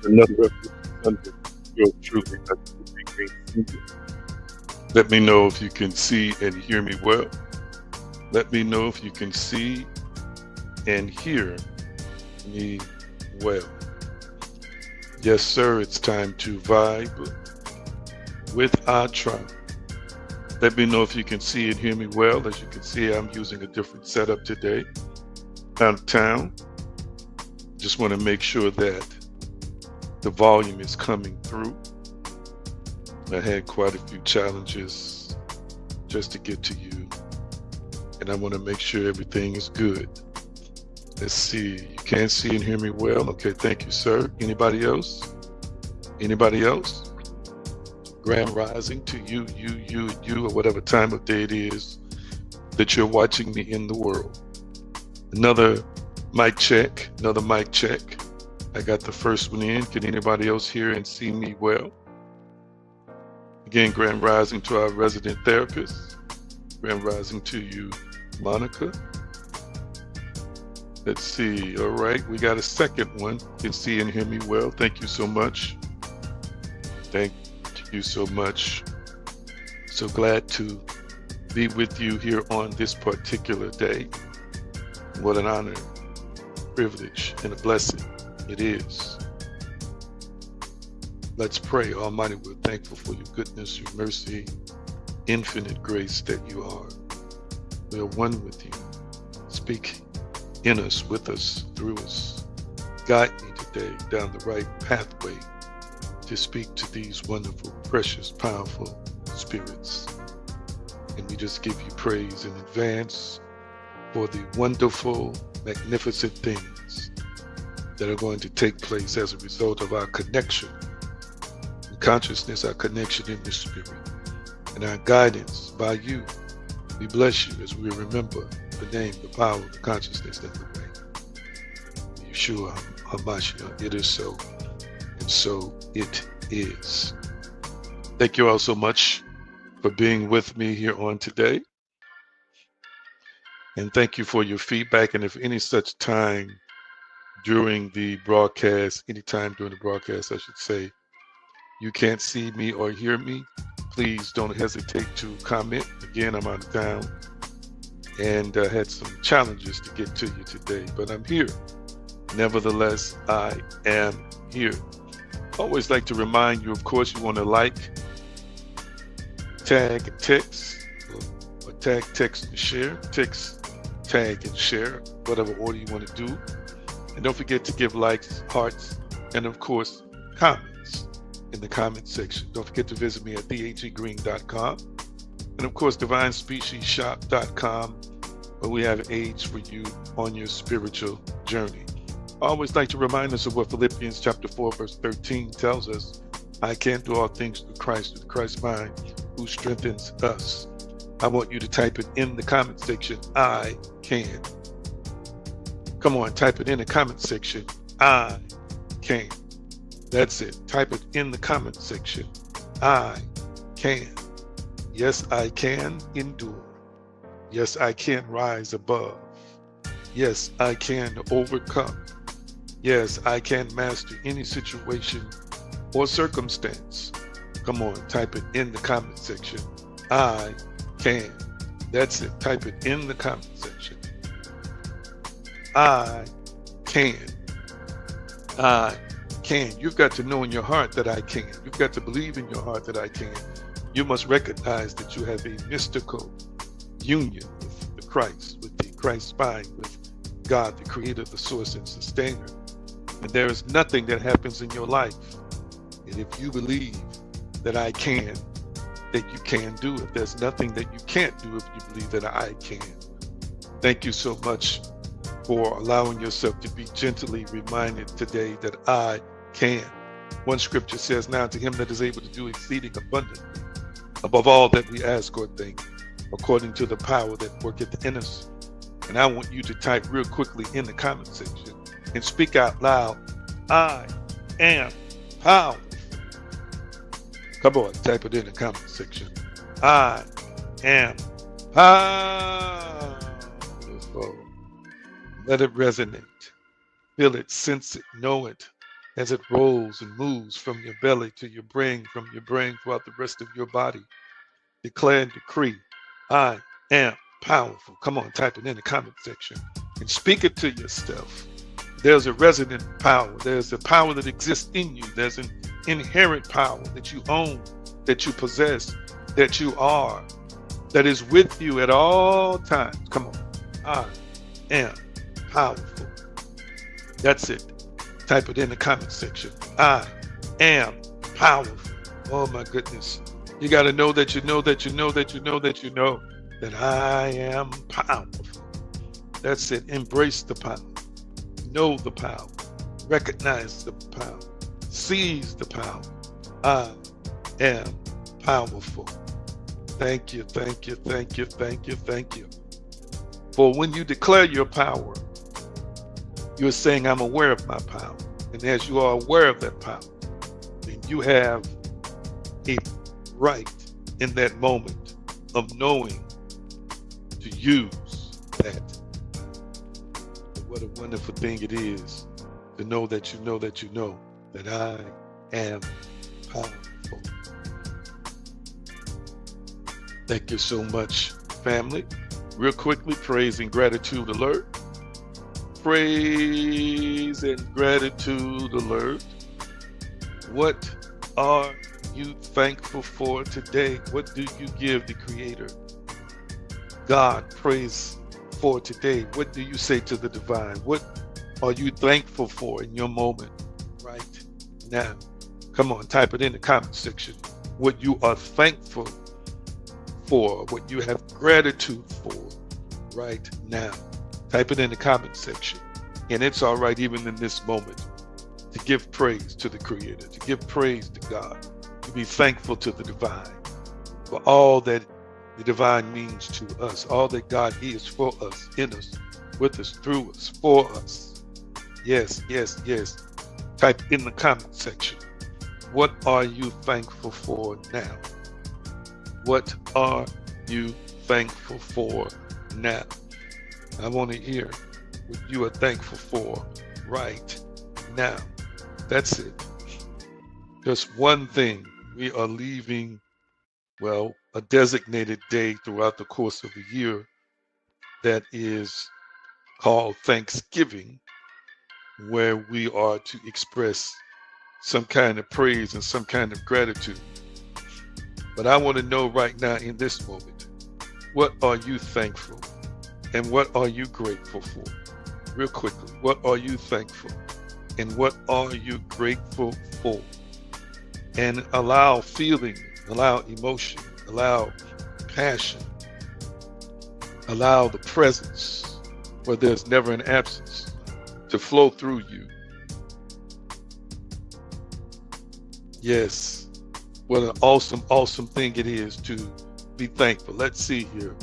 another Revolution Sunday. Yours truly, Dr. Green Senior. Let me know if you can see and hear me well. Let me know if you can see and hear me well. Yes, sir, it's time to vibe with our tribe. Let me know if you can see and hear me well. As you can see, I'm using a different setup today. Out of town. Just want to make sure that the volume is coming through. I had quite a few challenges just to get to you, and I want to make sure everything is good. Let's see. You can't see and hear me well. Okay, thank you, sir. Anybody else? Anybody else? Grand rising to you, or whatever time of day it is that you're watching me in the world. Another mic check, another mic check. I got the first one in. Can anybody else hear and see me well? Again, grand rising to our resident therapist. Grand rising to you, Monica. Let's see. All right, we got a second one. Can see and hear me well. Thank you so much. Thank you so much. So glad to be with you here on this particular day. What an honor, privilege, and a blessing it is. Let's pray. Almighty, we're thankful for your goodness, your mercy, infinite grace that you are. We are one with you. Speak in us, with us, through us. Guide me today down the right pathway to speak to these wonderful, precious, powerful spirits. And we just give you praise in advance for the wonderful, magnificent things that are going to take place as a result of our connection in consciousness, our connection in the spirit, and our guidance by you. We bless you as we remember the name, the power, the consciousness, and the way. Yeshua HaMashiach. It is so, and so it is. Thank you all so much for being with me here on today. And thank you for your feedback. And if any such time during the broadcast, anytime during the broadcast, I should say, you can't see me or hear me, please don't hesitate to comment. Again, I'm out of town and had some challenges to get to you today, but I'm here. Nevertheless, I am here. Always like to remind you, of course, you want to like, tag, text, or tag, text, and share. Text, tag, and share, whatever order you want to do. And don't forget to give likes, hearts, and of course, comments in the comment section. Don't forget to visit me at theggreen.com. And of course, divinespeciesshop.com, where we have aids for you on your spiritual journey. I always like to remind us of what Philippians chapter 4, verse 13 tells us. I can do all things through Christ's mind, who strengthens us. I want you to type it in the comment section. I can. Come on, type it in the comment section. I can. That's it. Type it in the comment section. I can. Yes, I can endure. Yes, I can rise above. Yes, I can overcome. Yes, I can master any situation or circumstance. Come on, type it in the comment section. I can. That's it. Type it in the comment section. I can. I can. You've got to know in your heart that I can. You've got to believe in your heart that I can. You must recognize that you have a mystical union with the Christ, with the Christ spine, with God, the creator, the source, and sustainer. And there is nothing that happens in your life. And if you believe that I can, that you can do it. There's nothing that you can't do if you believe that I can. Thank you so much for allowing yourself to be gently reminded today that I can. One scripture says, now to him that is able to do exceeding abundantly, above all that we ask or think, according to the power that worketh in us. And I want you to type real quickly in the comment section and speak out loud, I am powerful. Come on, type it in the comment section. I am powerful. Let it resonate. Feel it, sense it, know it. as it rolls and moves from your belly to your brain, from your brain throughout the rest of your body. Declare and decree, I am powerful. Come on, type it in the comment section and speak it to yourself. There's a resident power. There's a power that exists in you. There's an inherent power that you own, that you possess, that you are, that is with you at all times. Come on. I am powerful. That's it. Type it in the comment section. I am powerful. Oh my goodness. You got to know that you know that you know that you know that you know that I am powerful. That's it. Embrace the power. Know the power. Recognize the power. Seize the power. I am powerful. Thank you, thank you, thank you, thank you, thank you. For when you declare your power, you're saying, I'm aware of my power. And as you are aware of that power, then you have a right in that moment of knowing to use that. What a wonderful thing it is to know that you know that you know that I am powerful. Thank you so much, family. Real quickly, praise and gratitude alert. Praise and gratitude alert. What are you thankful for today? What do you give the Creator, God, praise for today? What do you say to the divine? What are you thankful for in your moment right now? Come on, type it in the comment section. What you are thankful for, what you have gratitude for right now. Type it in the comment section. And it's all right, even in this moment, to give praise to the Creator, to give praise to God, to be thankful to the divine for all that the divine means to us, all that God is for us, in us, with us, through us, for us. Yes, yes, yes. Type in the comment section. What are you thankful for now? What are you thankful for now? I want to hear what you are thankful for right now. That's it. Just one thing. We are leaving, well, a designated day throughout the course of the year that is called Thanksgiving, where we are to express some kind of praise and some kind of gratitude. But I want to know right now in this moment, what are you thankful and what are you grateful for? Real quickly, what are you thankful and what are you grateful for? And allow feeling, allow emotion, allow passion, allow the presence where there's never an absence to flow through you. Yes, what an awesome, awesome thing it is to be thankful. Let's see here.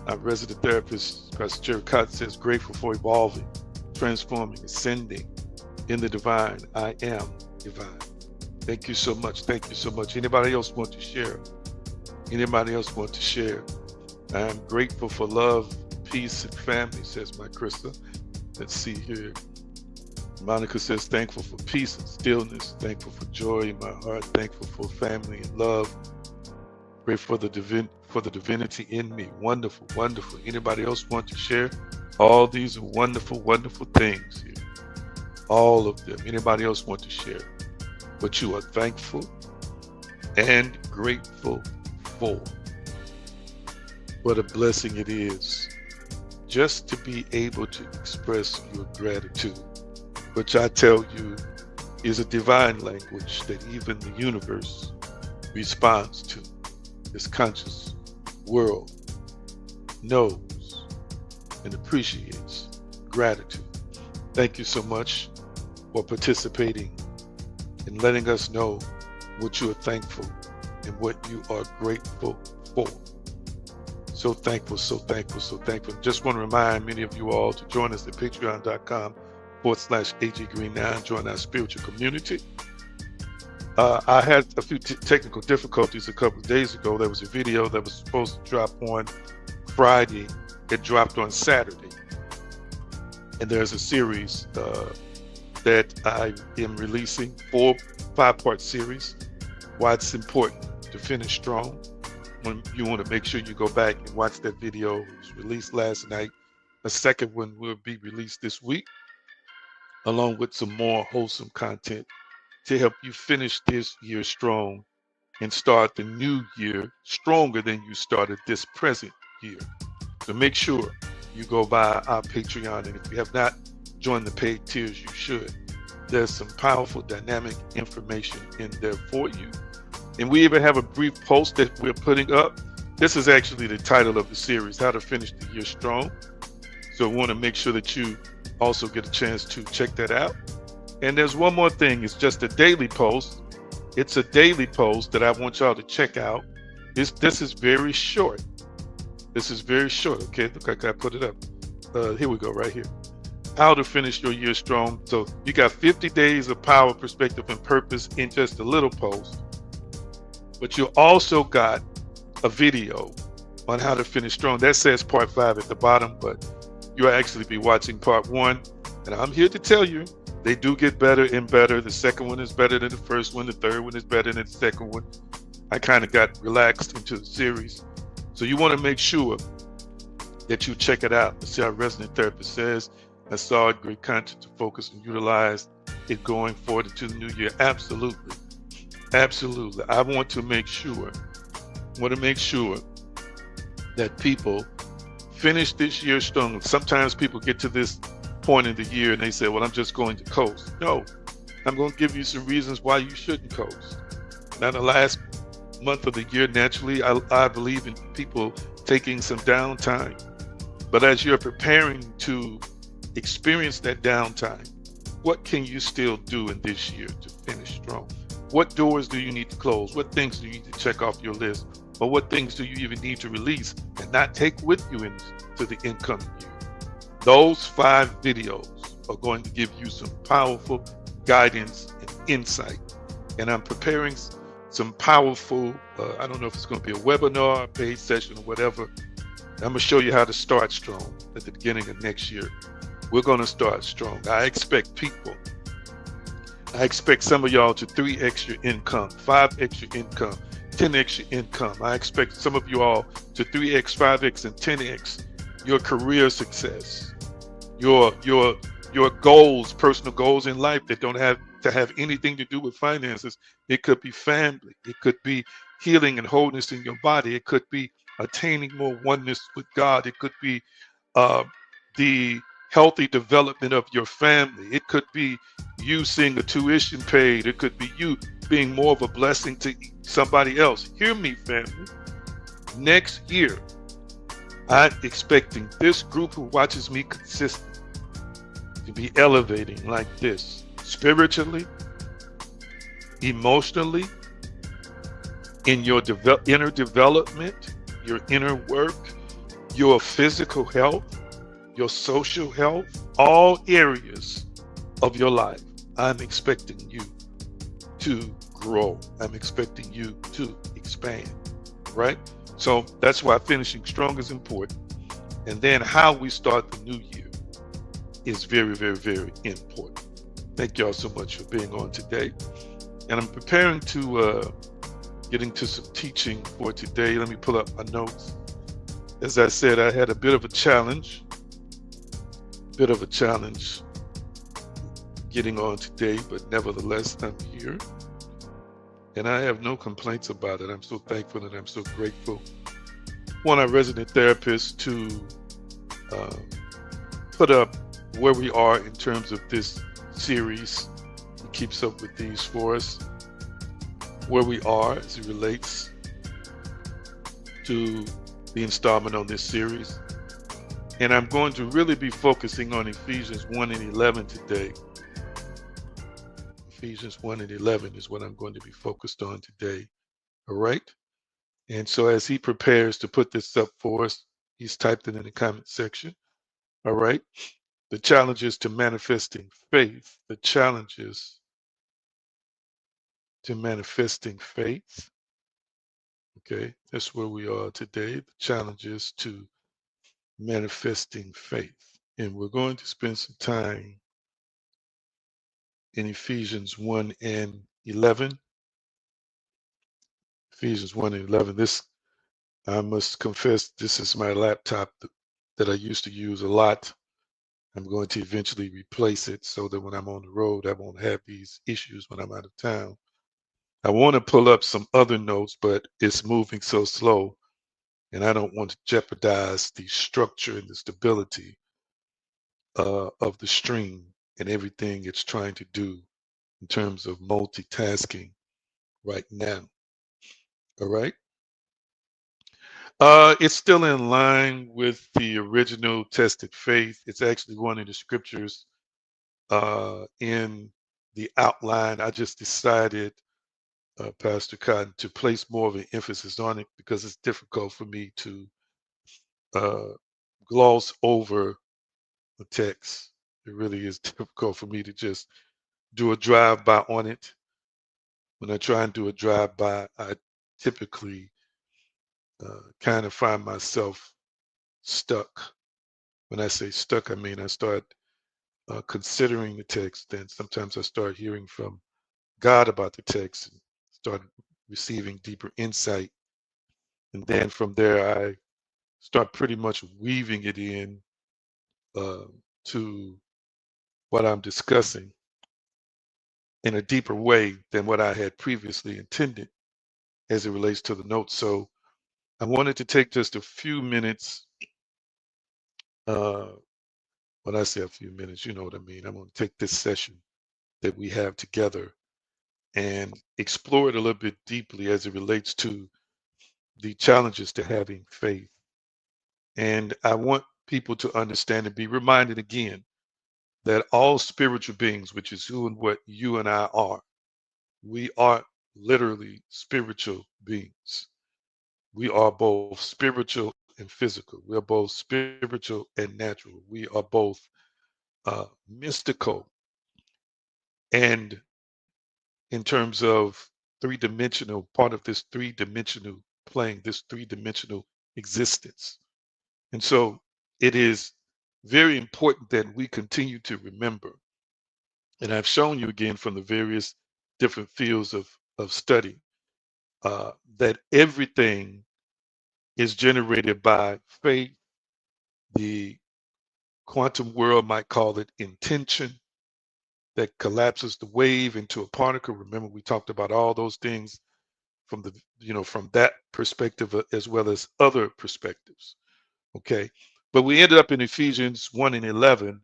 Our resident therapist, Pastor Jerry Cotton, says, grateful for evolving, transforming, ascending in the divine. I am divine. Thank you so much. Thank you so much. Anybody else want to share? Anybody else want to share? I am grateful for love, peace, and family, says my Krista. Let's see here. Monica says, thankful for peace and stillness, thankful for joy in my heart, thankful for family and love. Grateful for the divinity in me. Wonderful, wonderful. Anybody else want to share? All these are wonderful, wonderful things here. All of them. Anybody else want to share what you are thankful and grateful for? What a blessing it is just to be able to express your gratitude, which I tell you is a divine language that even the universe responds to. This conscious world knows and appreciates gratitude. Thank you so much for participating and letting us know what you are thankful and what you are grateful for. So thankful, so thankful, so thankful. Just want to remind many of you all to join us at patreon.com/AGGreen9. Join our spiritual community. I had a few technical difficulties a couple of days ago. There was a video that was supposed to drop on Friday. It dropped on Saturday. And there's a series that I am releasing 4 5-part series. Why it's important to finish strong. When you want to make sure you go back and watch that video. It was released last night. A second one will be released this week, along with some more wholesome content to help you finish this year strong and start the new year stronger than you started this present year. So make sure you go by our Patreon, and if you have not joined the paid tiers, you should. There's some powerful dynamic information in there for you. And we even have a brief post that we're putting up. This is actually the title of the series, How to Finish the Year Strong. So I want to make sure that you also get a chance to check that out. And there's one more thing. It's just a daily post. It's a daily post that I want y'all to check out. This is very short. This is very short. Okay, look like I put it up. Here we go, right here. How to finish your year strong. So you got 50 days of power, perspective, and purpose in just a little post. But you also got a video on how to finish strong. That says part 5 at the bottom, but you'll actually be watching part 1. And I'm here to tell you, they do get better and better. The second one is better than the first one. The third one is better than the second one. I kind of got relaxed into the series. So you want to make sure that you check it out. See how Resonant Therapist says, I saw it, great content to focus and utilize it going forward into the new year. Absolutely. Absolutely. I want to make sure that people finish this year strong. Sometimes people get to this point in the year and they say, well, I'm just going to coast. No, I'm going to give you some reasons why you shouldn't coast. Now, the last month of the year, naturally, I believe in people taking some downtime. But as you're preparing to experience that downtime, what can you still do in this year to finish strong? What doors do you need to close? What things do you need to check off your list? Or what things do you even need to release and not take with you into the incoming year? Those 5 videos are going to give you some powerful guidance and insight. And I'm preparing some powerful, I don't know if it's going to be a webinar, a paid session, or whatever. I'm going to show you how to start strong at the beginning of next year. We're going to start strong. I expect some of y'all to 3x your income, 5x your income, 10x your income. I expect some of you all to 3x, 5x, and 10x your career success, your goals, personal goals in life that don't have to have anything to do with finances. It could be family. It could be healing and wholeness in your body. It could be attaining more oneness with God. It could be the healthy development of your family. It could be you seeing a tuition paid. It could be you being more of a blessing to somebody else. Hear me, family. Next year, I'm expecting this group who watches me consistently to be elevating like this, spiritually, emotionally, in your inner development, your inner work, your physical health, your social health, all areas of your life. I'm expecting you to grow. I'm expecting you to expand, right? So that's why finishing strong is important. And then how we start the new year is very, very, very important. Thank y'all so much for being on today. And I'm preparing to get into some teaching for today. Let me pull up my notes. As I said, I had a bit of a challenge getting on today, but nevertheless, I'm here. And I have no complaints about it. I'm so thankful and I'm so grateful. I want our resident therapist to put up where we are in terms of this series. He keeps up with these for us, where we are as it relates to the installment on this series. And I'm going to really be focusing on Ephesians 1 and 11 today. Ephesians 1 and 11 is what I'm going to be focused on today. All right? And so as he prepares to put this up for us, he's typed it in the comment section. All right? The challenges to manifesting faith. The challenges to manifesting faith. Okay, that's where we are today. The challenges to manifesting faith. And we're going to spend some time in Ephesians 1 and 11. Ephesians 1 and 11. This, I must confess, this is my laptop that I used to use a lot. I'm going to eventually replace it so that when I'm on the road, I won't have these issues when I'm out of town. I want to pull up some other notes, but it's moving so slow, and I don't want to jeopardize the structure and the stability of the stream and everything it's trying to do in terms of multitasking right now. All right. It's still in line with the original tested faith. It's actually one of the scriptures in the outline. I just decided, Pastor Cotton, to place more of an emphasis on it because it's difficult for me to uh, gloss over the text. It really is difficult for me to just do a drive-by on it. When I try and do a drive-by, I typically kind of find myself stuck. When I say stuck, I mean I start considering the text, then sometimes I start hearing from God about the text and start receiving deeper insight. And then from there, I start pretty much weaving it in uh, to what I'm discussing in a deeper way than what I had previously intended as it relates to the notes. So I wanted to take just a few minutes. Uh, when I say a few minutes, you know what I mean. I'm going to take this session that we have together and explore it a little bit deeply as it relates to the challenges to having faith. And I want people to understand and be reminded again that all spiritual beings, which is who and what you and I are, we are literally spiritual beings. We are both spiritual and physical. We are both spiritual and natural. We are both mystical and in terms of three-dimensional, part of this three-dimensional plane, this three-dimensional existence. And so it is very important that we continue to remember, and I've shown you again from the various different fields of study, that everything is generated by faith. The quantum world might call it intention that collapses the wave into a particle. Remember, we talked about all those things from the, from that perspective as well as other perspectives. Okay. But we ended up in Ephesians 1 and 11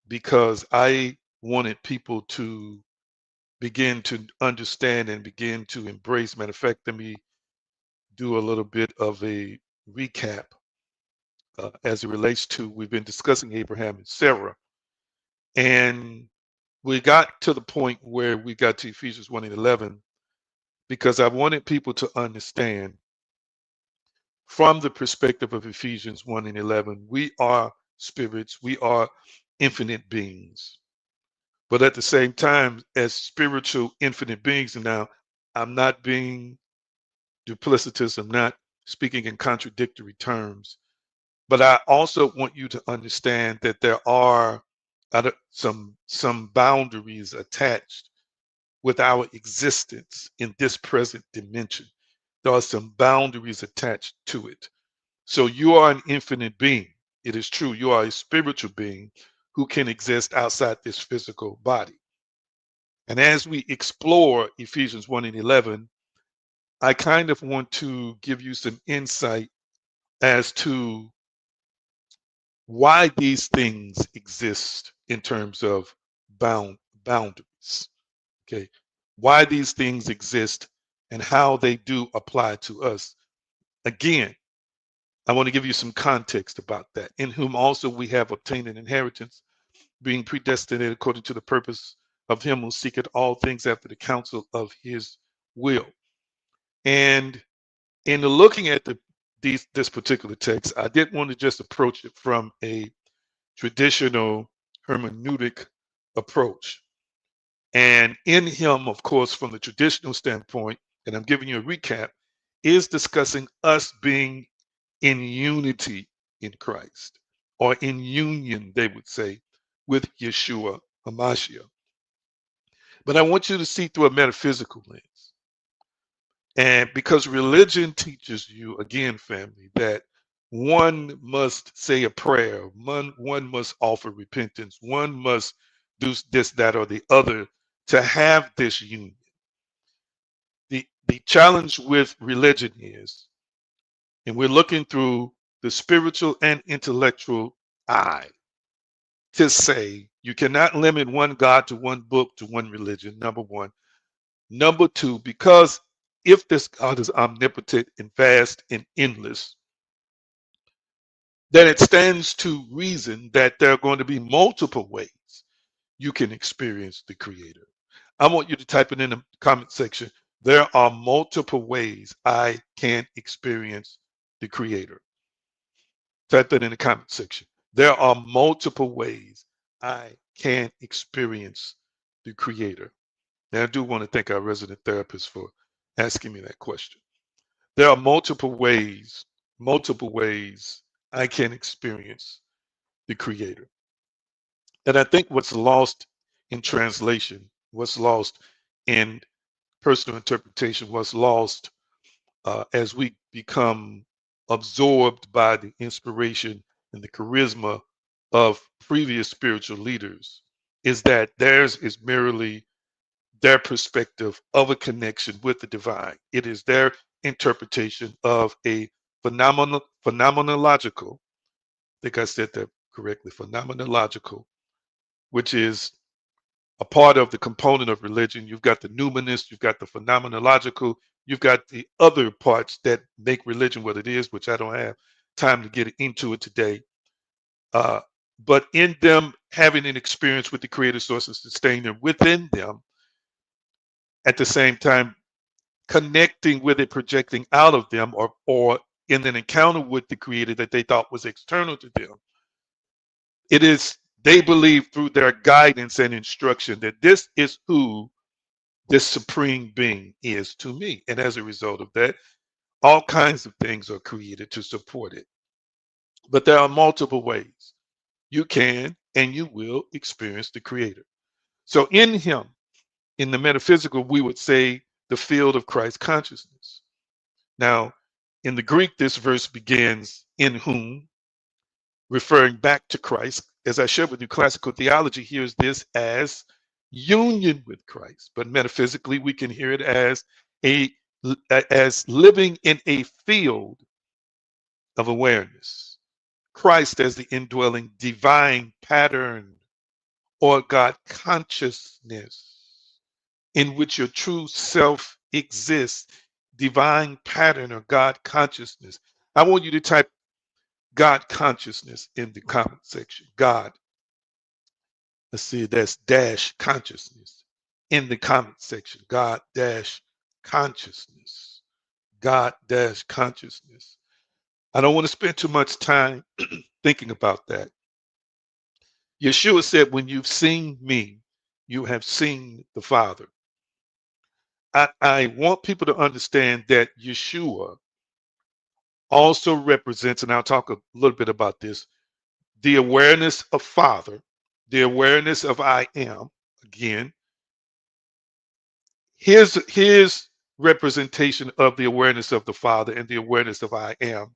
because I wanted people to begin to understand and begin to embrace. Matter of fact, let me do a little bit of a recap as it relates to, we've been discussing Abraham and Sarah, and we got to the point where we got to Ephesians 1 and 11 because I wanted people to understand from the perspective of Ephesians 1 and 11, we are spirits, we are infinite beings. But at the same time, as spiritual infinite beings, and now I'm not being duplicitous, I'm not speaking in contradictory terms, but I also want you to understand that there are some boundaries attached with our existence in this present dimension. There are some boundaries attached to it. So you are an infinite being. It is true. You are a spiritual being who can exist outside this physical body. And as we explore Ephesians 1 and 11, I kind of want to give you some insight as to why these things exist in terms of boundaries. Okay. Why these things exist and how they do apply to us. Again, I want to give you some context about that. In whom also we have obtained an inheritance, being predestinated according to the purpose of him who seeketh all things after the counsel of his will. And in looking at this particular text, I didn't want to just approach it from a traditional hermeneutic approach. And in him, of course, from the traditional standpoint, and I'm giving you a recap, is discussing us being in unity in Christ, or in union, they would say, with Yeshua HaMashiach. But I want you to see through a metaphysical lens. And because religion teaches you, again, family, that one must say a prayer, one must offer repentance, one must do this, that, or the other to have this union. The challenge with religion is, and we're looking through the spiritual and intellectual eye, to say you cannot limit one God to one book to one religion, number one. Number two, because if this God is omnipotent and vast and endless, then it stands to reason that there are going to be multiple ways you can experience the Creator. I want you to type it in the comment section. There are multiple ways I can experience the Creator. Type that in the comment section. There are multiple ways I can experience the Creator. Now, I do want to thank our resident therapist for asking me that question. There are multiple ways I can experience the Creator. And I think what's lost in translation, what's lost in personal interpretation, what's lost as we become absorbed by the inspiration and the charisma of previous spiritual leaders, is that theirs is merely their perspective of a connection with the divine. It is their interpretation of a phenomenological, I think I said that correctly, phenomenological, which is a part of the component of religion. You've got the numinist, you've got the phenomenological, you've got the other parts that make religion what it is, which I don't have time to get into it today. But in them having an experience with the creator source and sustainer within them, at the same time connecting with it, projecting out of them, or in an encounter with the creator that they thought was external to them. It is, they believe through their guidance and instruction that this is who this supreme being is to me. And as a result of that, all kinds of things are created to support it. But there are multiple ways you can and you will experience the creator. So in him, in the metaphysical, we would say the field of Christ consciousness. Now, in the Greek, this verse begins in whom, referring back to Christ. As I shared with you, classical theology hears this as union with Christ, but metaphysically, we can hear it as living in a field of awareness. Christ as the indwelling divine pattern or God consciousness in which your true self exists, divine pattern or God consciousness. I want you to type God consciousness in the comment section. God, let's see, that's dash consciousness in the comment section. God dash consciousness. God dash consciousness. I don't want to spend too much time thinking about that. Yeshua said, when you've seen me, you have seen the Father. I want people to understand that Yeshua also represents, and I'll talk a little bit about this, the awareness of Father, the awareness of I am, again, his representation of the awareness of the Father and the awareness of I am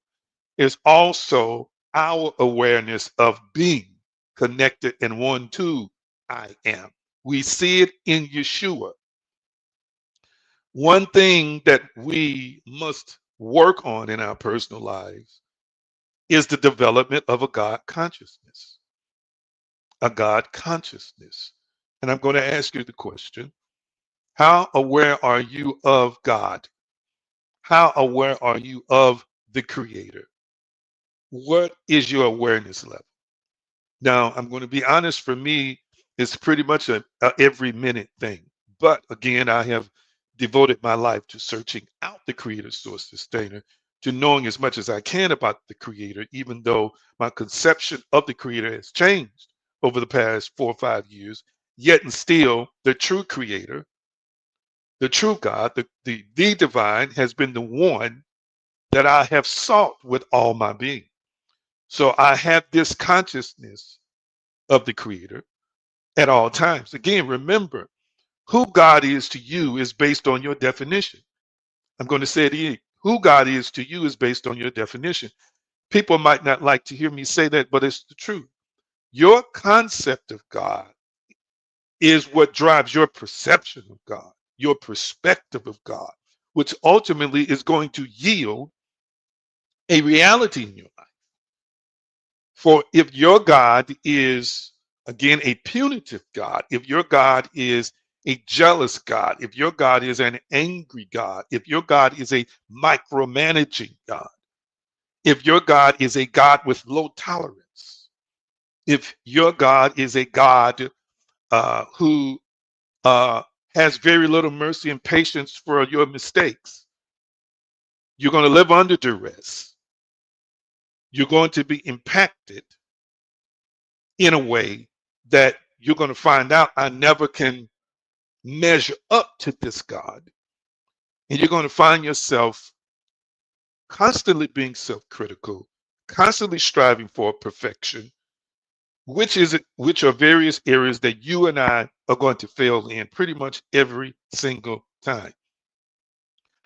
is also our awareness of being connected and one to I am. We see it in Yeshua. One thing that we must work on in our personal lives is the development of a God consciousness. A God consciousness. And I'm going to ask you the question, how aware are you of God? How aware are you of the Creator? What is your awareness level? Now, I'm going to be honest, for me, it's pretty much a every minute thing. But again, I have devoted my life to searching out the creator source sustainer, to knowing as much as I can about the creator, even though my conception of the creator has changed over the past 4 or 5 years, yet and still the true creator, the true God, the divine has been the one that I have sought with all my being. So I have this consciousness of the creator at all times. Again, remember, Who God is to you is based on your definition. I'm going to say it again. Who God is to you is based on your definition. People might not like to hear me say that, but it's the truth. Your concept of God is what drives your perception of God, your perspective of God, which ultimately is going to yield a reality in your life. For if your God is, again, a punitive God, if your God is a jealous God, if your God is an angry God, if your God is a micromanaging God, if your God is a God with low tolerance, if your God is a God who has very little mercy and patience for your mistakes, you're going to live under duress. You're going to be impacted in a way that you're going to find out I never can measure up to this God. And you're going to find yourself constantly being self-critical, constantly striving for perfection, which are various areas that you and I are going to fail in pretty much every single time.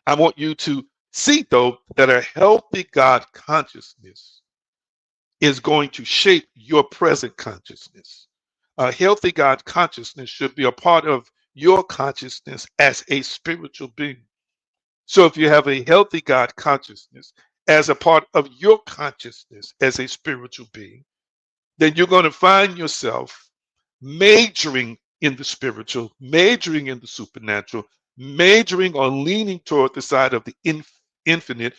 I want you to see, though, that a healthy God consciousness is going to shape your present consciousness. A healthy God consciousness should be a part of your consciousness as a spiritual being. So if you have a healthy God consciousness as a part of your consciousness as a spiritual being, then you're going to find yourself majoring in the spiritual, majoring in the supernatural, majoring or leaning toward the side of the infinite,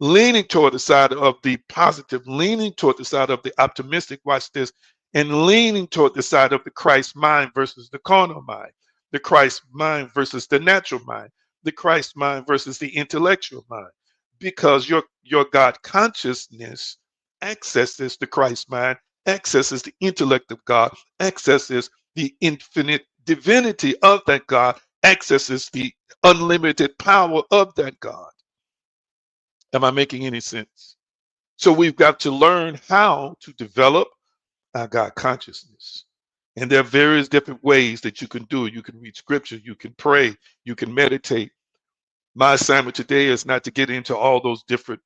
leaning toward the side of the positive, leaning toward the side of the optimistic, watch this, and leaning toward the side of the Christ mind versus the carnal mind, the Christ mind versus the natural mind, the Christ mind versus the intellectual mind, because your God consciousness accesses the Christ mind, accesses the intellect of God, accesses the infinite divinity of that God, accesses the unlimited power of that God. Am I making any sense? So we've got to learn how to develop our God consciousness. And there are various different ways that you can do it. You can read scripture, you can pray, you can meditate. My assignment today is not to get into all those different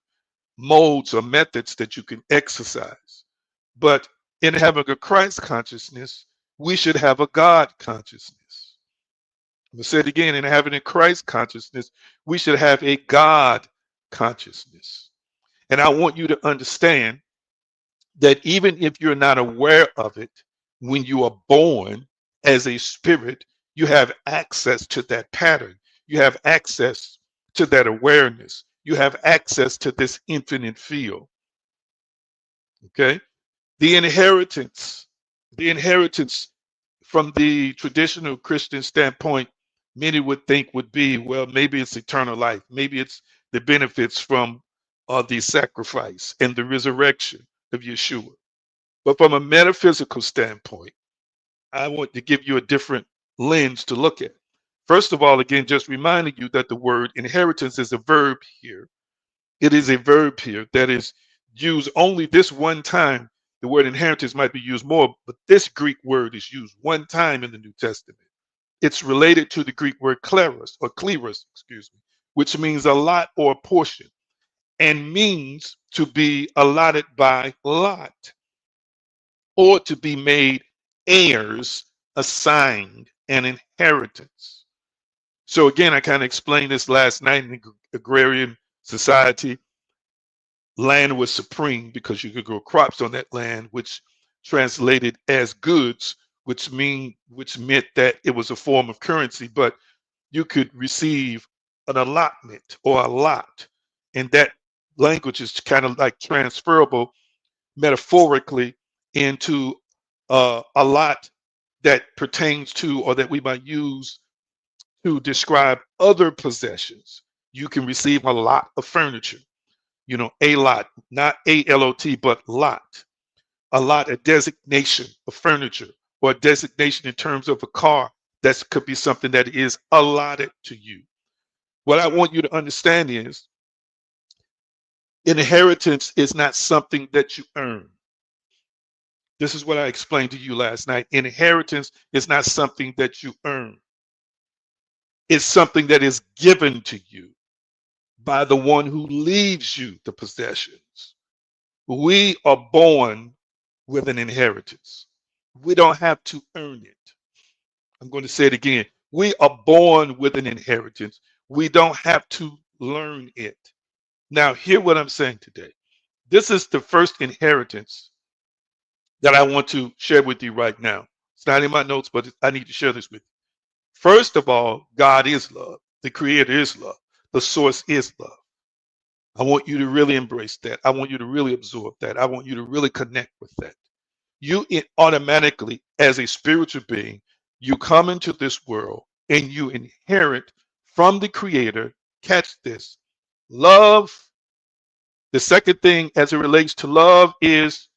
modes or methods that you can exercise. But in having a Christ consciousness, we should have a God consciousness. I'm going to say it again. In having a Christ consciousness, we should have a God consciousness. And I want you to understand that even if you're not aware of it, when you are born as a spirit, you have access to that pattern. You have access to that awareness. You have access to this infinite field. Okay? The inheritance from the traditional Christian standpoint, many would think would be, well, maybe it's eternal life. Maybe it's the benefits from the sacrifice and the resurrection of Yeshua. But from a metaphysical standpoint, I want to give you a different lens to look at. First of all, again, just reminding you that the word inheritance is a verb here. It is a verb here that is used only this one time. The word inheritance might be used more, but this Greek word is used one time in the New Testament. It's related to the Greek word kleros, excuse me, which means a lot or a portion, and means to be allotted by lot, or to be made heirs, assigned an inheritance. So again, I kind of explained this last night in the agrarian society. Land was supreme because you could grow crops on that land, which translated as goods, which meant that it was a form of currency, but you could receive an allotment or a lot. And that language is kind of like transferable metaphorically into a lot that pertains to, or that we might use to describe other possessions. You can receive a lot of furniture, a lot, not A-L-O-T, but lot. A lot, a designation of furniture, or a designation in terms of a car. That could be something that is allotted to you. What I want you to understand is inheritance is not something that you earn. This is what I explained to you last night. Inheritance is not something that you earn. It's something that is given to you by the one who leaves you the possessions. We are born with an inheritance. We don't have to earn it. I'm going to say it again. We are born with an inheritance. We don't have to learn it. Now, hear what I'm saying today. This is the first inheritance that I want to share with you right now. It's not in my notes, but I need to share this with you. First of all, God is love. The creator is love. The source is love. I want you to really embrace that. I want you to really absorb that. I want you to really connect with that. Automatically, as a spiritual being, you come into this world and you inherit from the creator. Catch this. Love. The second thing as it relates to love is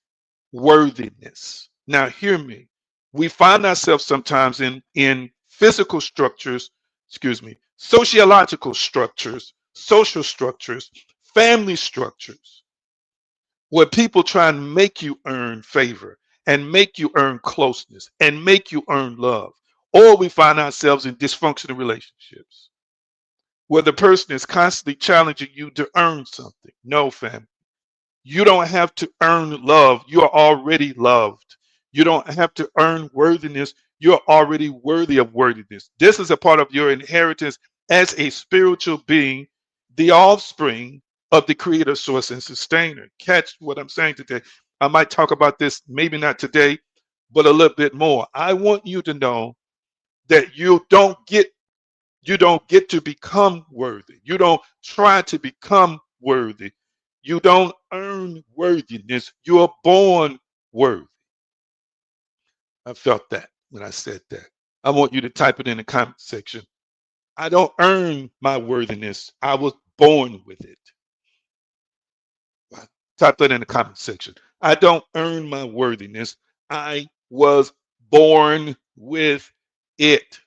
worthiness. Now, hear me. We find ourselves sometimes in physical structures, excuse me, sociological structures, social structures, family structures, where people try and make you earn favor and make you earn closeness and make you earn love. Or we find ourselves in dysfunctional relationships where the person is constantly challenging you to earn something. No, family. You don't have to earn love. You are already loved. You don't have to earn worthiness. You're already worthy of worthiness. This is a part of your inheritance as a spiritual being, the offspring of the creator, source, and sustainer. Catch what I'm saying today. I might talk about this, maybe not today, but a little bit more. I want you to know that you don't get to become worthy. You don't try to become worthy. You don't earn worthiness. You are born worthy. I felt that when I said that. I want you to type it in the comment section. I don't earn my worthiness. I was born with it. Type that in the comment section. I don't earn my worthiness. I was born with it.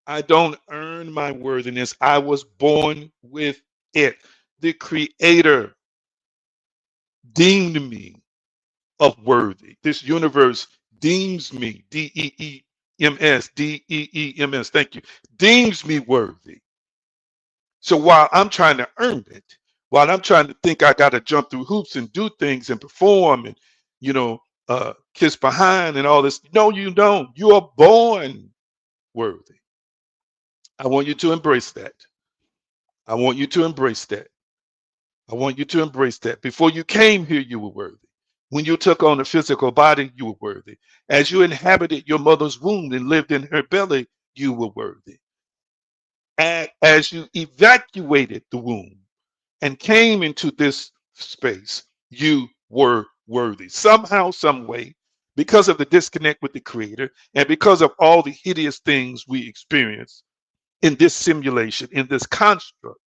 I don't earn my worthiness. I was born with it. The creator deemed me of worthy. This universe deems me, Deems, Deems, thank you, deems me worthy. So while I'm trying to earn it, while I'm trying to think I got to jump through hoops and do things and perform and, you know, kiss behind and all this, no, you don't. You are born worthy. I want you to embrace that. I want you to embrace that. I want you to embrace that. Before you came here, you were worthy. When you took on a physical body, you were worthy. As you inhabited your mother's womb and lived in her belly, you were worthy. And as you evacuated the womb and came into this space, you were worthy. Somehow, some way, because of the disconnect with the creator and because of all the hideous things we experience in this simulation, in this construct,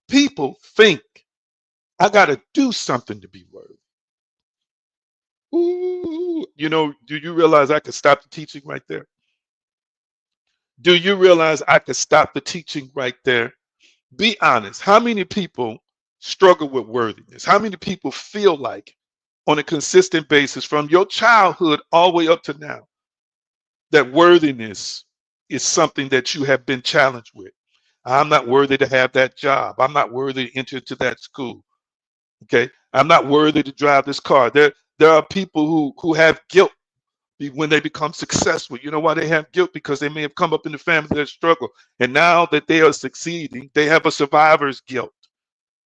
people think I got to do something to be worthy. Ooh, do you realize I could stop the teaching right there? Do you realize I could stop the teaching right there? Be honest. How many people struggle with worthiness? How many people feel like on a consistent basis from your childhood all the way up to now that worthiness is something that you have been challenged with? I'm not worthy to have that job. I'm not worthy to enter into that school. Okay. I'm not worthy to drive this car. There are people who have guilt when they become successful. You know why they have guilt? Because they may have come up in the family that struggle. And now that they are succeeding, they have a survivor's guilt,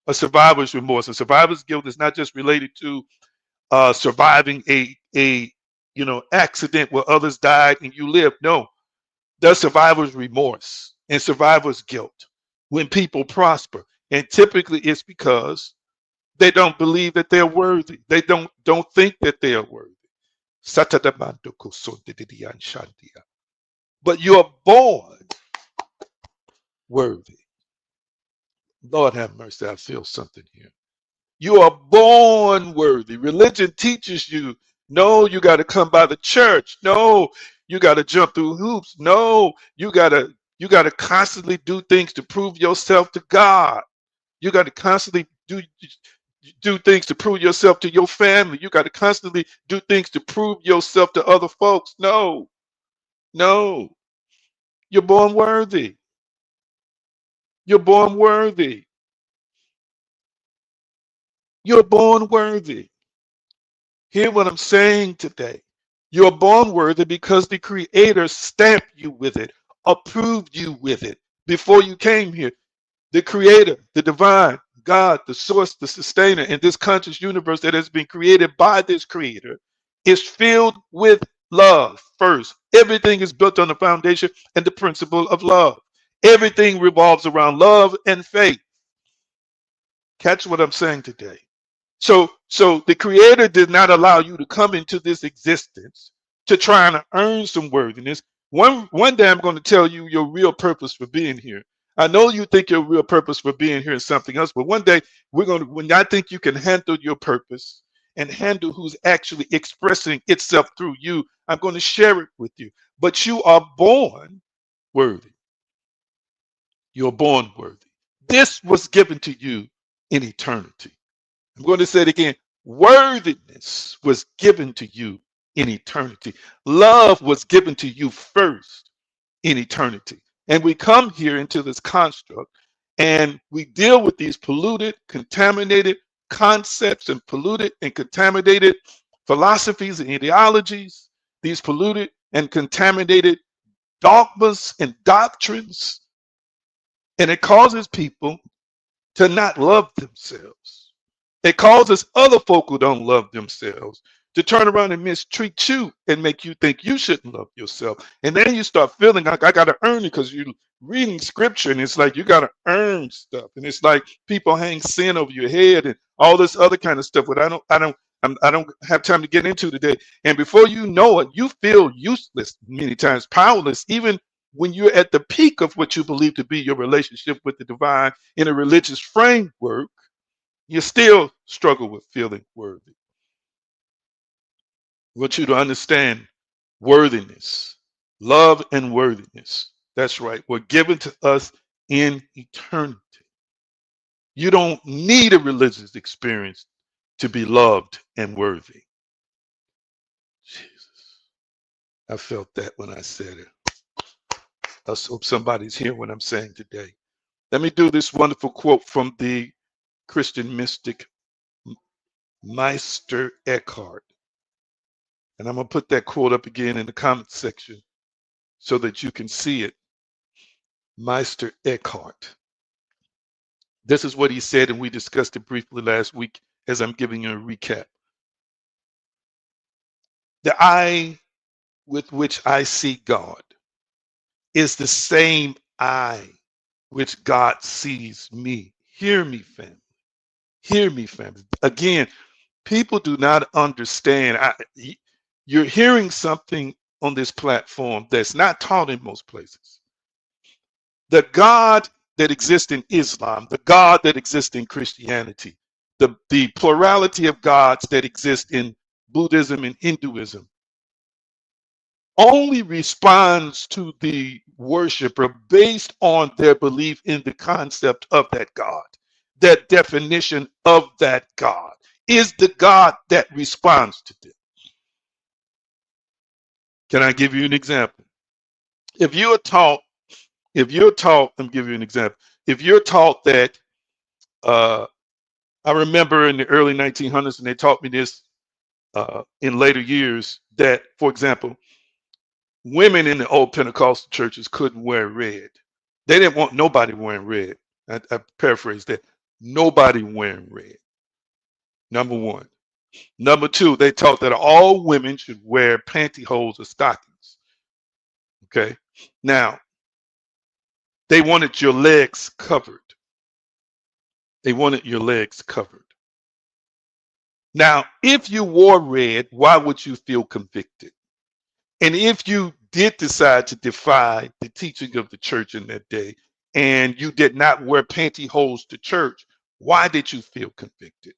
a survivor's remorse. A survivor's guilt is not just related to surviving a accident where others died and you lived. No, there's survivor's remorse and survivor's guilt when people prosper. And typically it's because they don't believe that they're worthy. They don't think that they are worthy. But you are born worthy. Lord have mercy, I feel something here. You are born worthy. Religion teaches you, no, you got to come by the church. No, you got to jump through hoops. No, you got to constantly do things to prove yourself to God. You got to constantly do things to prove yourself to your family. You got to constantly do things to prove yourself to other folks. No, you're born worthy. You're born worthy. You're born worthy. Hear what I'm saying today. You're born worthy because the Creator stamped you with it, approved you with it before you came here. The Creator, the divine, God, the source, the sustainer, in this conscious universe that has been created by this Creator is filled with love first. Everything is built on the foundation and the principle of love. Everything revolves around love and faith. Catch what I'm saying today. So the Creator did not allow you to come into this existence to try and earn some worthiness. One day I'm going to tell you your real purpose for being here. I know you think your real purpose for being here is something else, but one day when I think you can handle your purpose and handle who's actually expressing itself through you, I'm going to share it with you. But you are born worthy. You're born worthy. This was given to you in eternity. I'm going to say it again. Worthiness was given to you in eternity. Love was given to you first in eternity. And we come here into this construct and we deal with these polluted, contaminated concepts and polluted and contaminated philosophies and ideologies, these polluted and contaminated dogmas and doctrines. And it causes people to not love themselves. It causes other folk who don't love themselves to turn around and mistreat you and make you think you shouldn't love yourself. And then you start feeling like I got to earn it because you're reading scripture and it's like you got to earn stuff. And it's like people hang sin over your head and all this other kind of stuff. But I don't have time to get into today. And before you know it, you feel useless many times, powerless, even when you're at the peak of what you believe to be your relationship with the divine in a religious framework. You still struggle with feeling worthy. I want you to understand worthiness, love and worthiness. That's right. Were given to us in eternity. You don't need a religious experience to be loved and worthy. Jesus. I felt that when I said it. I hope somebody's hearing what I'm saying today. Let me do this wonderful quote from the Christian mystic Meister Eckhart. And I'm going to put that quote up again in the comment section so that you can see it. Meister Eckhart. This is what he said, and we discussed it briefly last week as I'm giving you a recap. The eye with which I see God is the same eye which God sees me. Hear me, family. Hear me, family. Again, people do not understand. You're hearing something on this platform that's not taught in most places. The God that exists in Islam, the God that exists in Christianity, the plurality of gods that exist in Buddhism and Hinduism only responds to the worshiper based on their belief in the concept of that God. That definition of that God is the God that responds to them. Can I give you an example? If you're taught, let me give you an example. If you're taught that, I remember in the early 1900s, and they taught me this in later years, that, for example, women in the old Pentecostal churches couldn't wear red. They didn't want nobody wearing red. I paraphrase that. Nobody wearing red. Number one. Number two, they taught that all women should wear pantyhose or stockings. Okay. Now, they wanted your legs covered. They wanted your legs covered. Now, if you wore red, why would you feel convicted? And if you did decide to defy the teaching of the church in that day and you did not wear pantyhose to church, why did you feel convicted?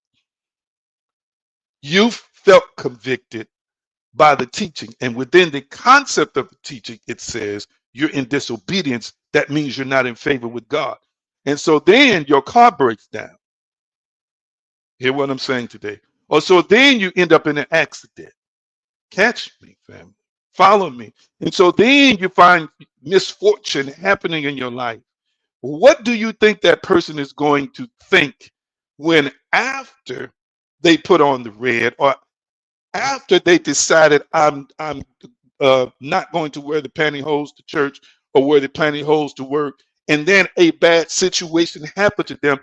You felt convicted by the teaching. And within the concept of the teaching, it says you're in disobedience. That means you're not in favor with God. And so then your car breaks down. Hear what I'm saying today? Or so then you end up in an accident. Catch me, family. Follow me. And so then you find misfortune happening in your life. What do you think that person is going to think when after they put on the red, or after they decided I'm not going to wear the pantyhose to church or wear the pantyhose to work, and then a bad situation happened to them?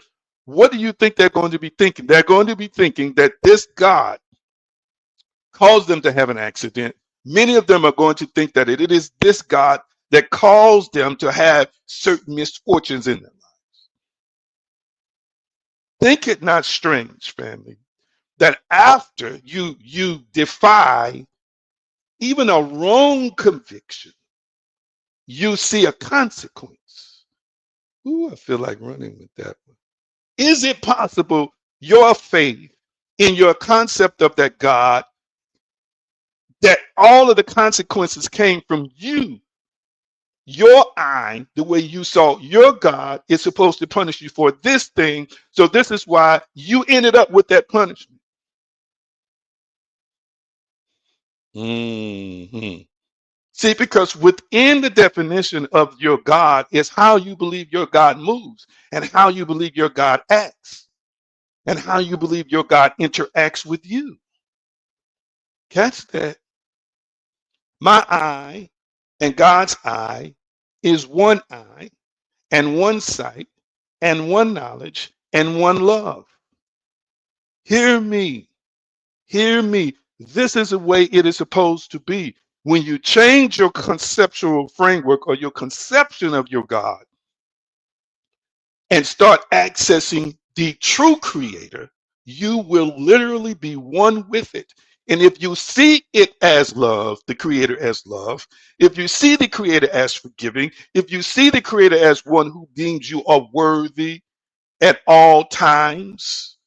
What do you think they're going to be thinking? They're going to be thinking that this God caused them to have an accident. Many of them are going to think that it is this God that caused them to have certain misfortunes in them. Think it not strange, family, that after you defy even a wrong conviction, you see a consequence. Ooh, I feel like running with that one. Is it possible your faith in your concept of that God, that all of the consequences came from you? Your eye, the way you saw your God, is supposed to punish you for this thing. So this is why you ended up with that punishment. Hmm. See, because within the definition of your God is how you believe your God moves, and how you believe your God acts, and how you believe your God interacts with you. Catch that. My eye and God's eye is one eye and one sight and one knowledge and one love. Hear me. Hear me. This is the way it is supposed to be. When you change your conceptual framework or your conception of your God and start accessing the true creator, you will literally be one with it. And if you see it as love, the creator as love, if you see the creator as forgiving, if you see the creator as one who deems you are worthy at all times,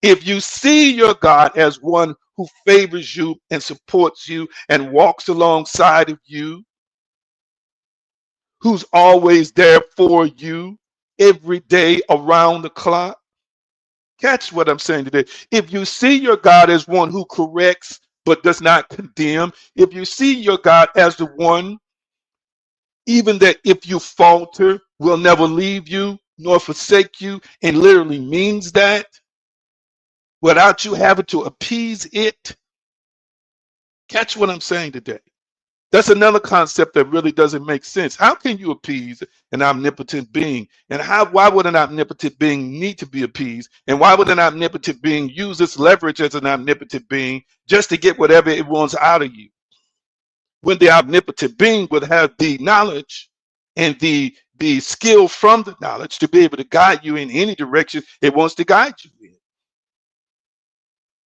if you see your God as one who favors you and supports you and walks alongside of you, who's always there for you every day around the clock, catch what I'm saying today. If you see your God as one who corrects but does not condemn, if you see your God as the one, even that if you falter, will never leave you nor forsake you, and literally means that without you having to appease it, catch what I'm saying today. That's another concept that really doesn't make sense. How can you appease an omnipotent being? And why would an omnipotent being need to be appeased? And why would an omnipotent being use its leverage as an omnipotent being just to get whatever it wants out of you? When the omnipotent being would have the knowledge and the skill from the knowledge to be able to guide you in any direction it wants to guide you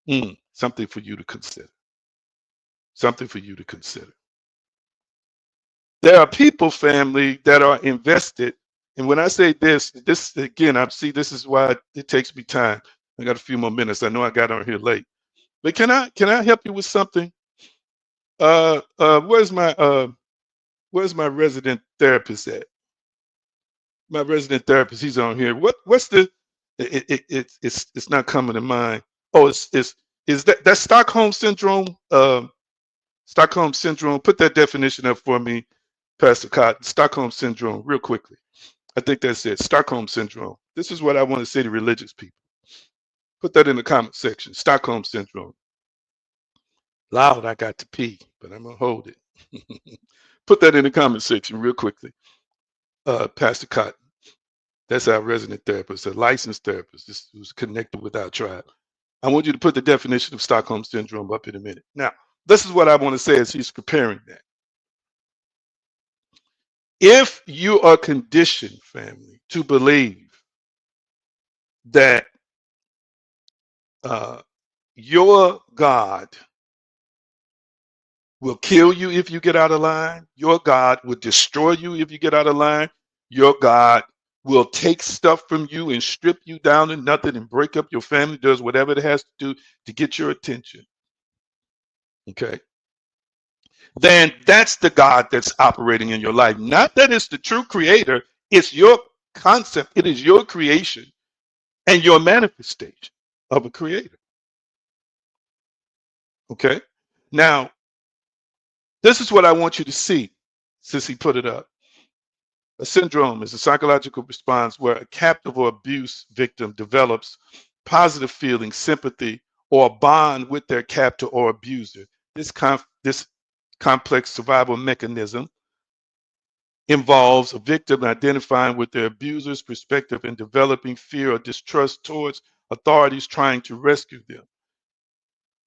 in. Something for you to consider. Something for you to consider. There are people, family, that are invested. And when I say this again, I see this is why it takes me time. I got a few more minutes. I know I got on here late. But can I help you with something? Where's my resident therapist at? My resident therapist, he's on here. What's the it's not coming to mind. Oh, it's is that Stockholm syndrome? Stockholm syndrome. Put that definition up for me, Pastor Cotton. Stockholm syndrome, real quickly. I think that's it. Stockholm syndrome. This is what I want to say to religious people. Put that in the comment section. Stockholm syndrome. Loud, I got to pee, but I'm gonna hold it. Put that in the comment section real quickly. Pastor Cotton. That's our resident therapist, a licensed therapist. This who's connected with our tribe. I want you to put the definition of Stockholm syndrome up in a minute. Now, this is what I want to say as he's preparing that. If you are conditioned, family, to believe that your God will kill you if you get out of line, your God will destroy you if you get out of line, your God will take stuff from you and strip you down to nothing and break up your family, does whatever it has to do to get your attention. Okay. Then that's the God that's operating in your life. Not that it's the true creator, it's your concept, it is your creation and your manifestation of a creator. Okay. Now, this is what I want you to see since he put it up. A syndrome is a psychological response where a captive or abuse victim develops positive feelings, sympathy, or a bond with their captor or abuser. This complex survival mechanism involves a victim identifying with their abuser's perspective and developing fear or distrust towards authorities trying to rescue them.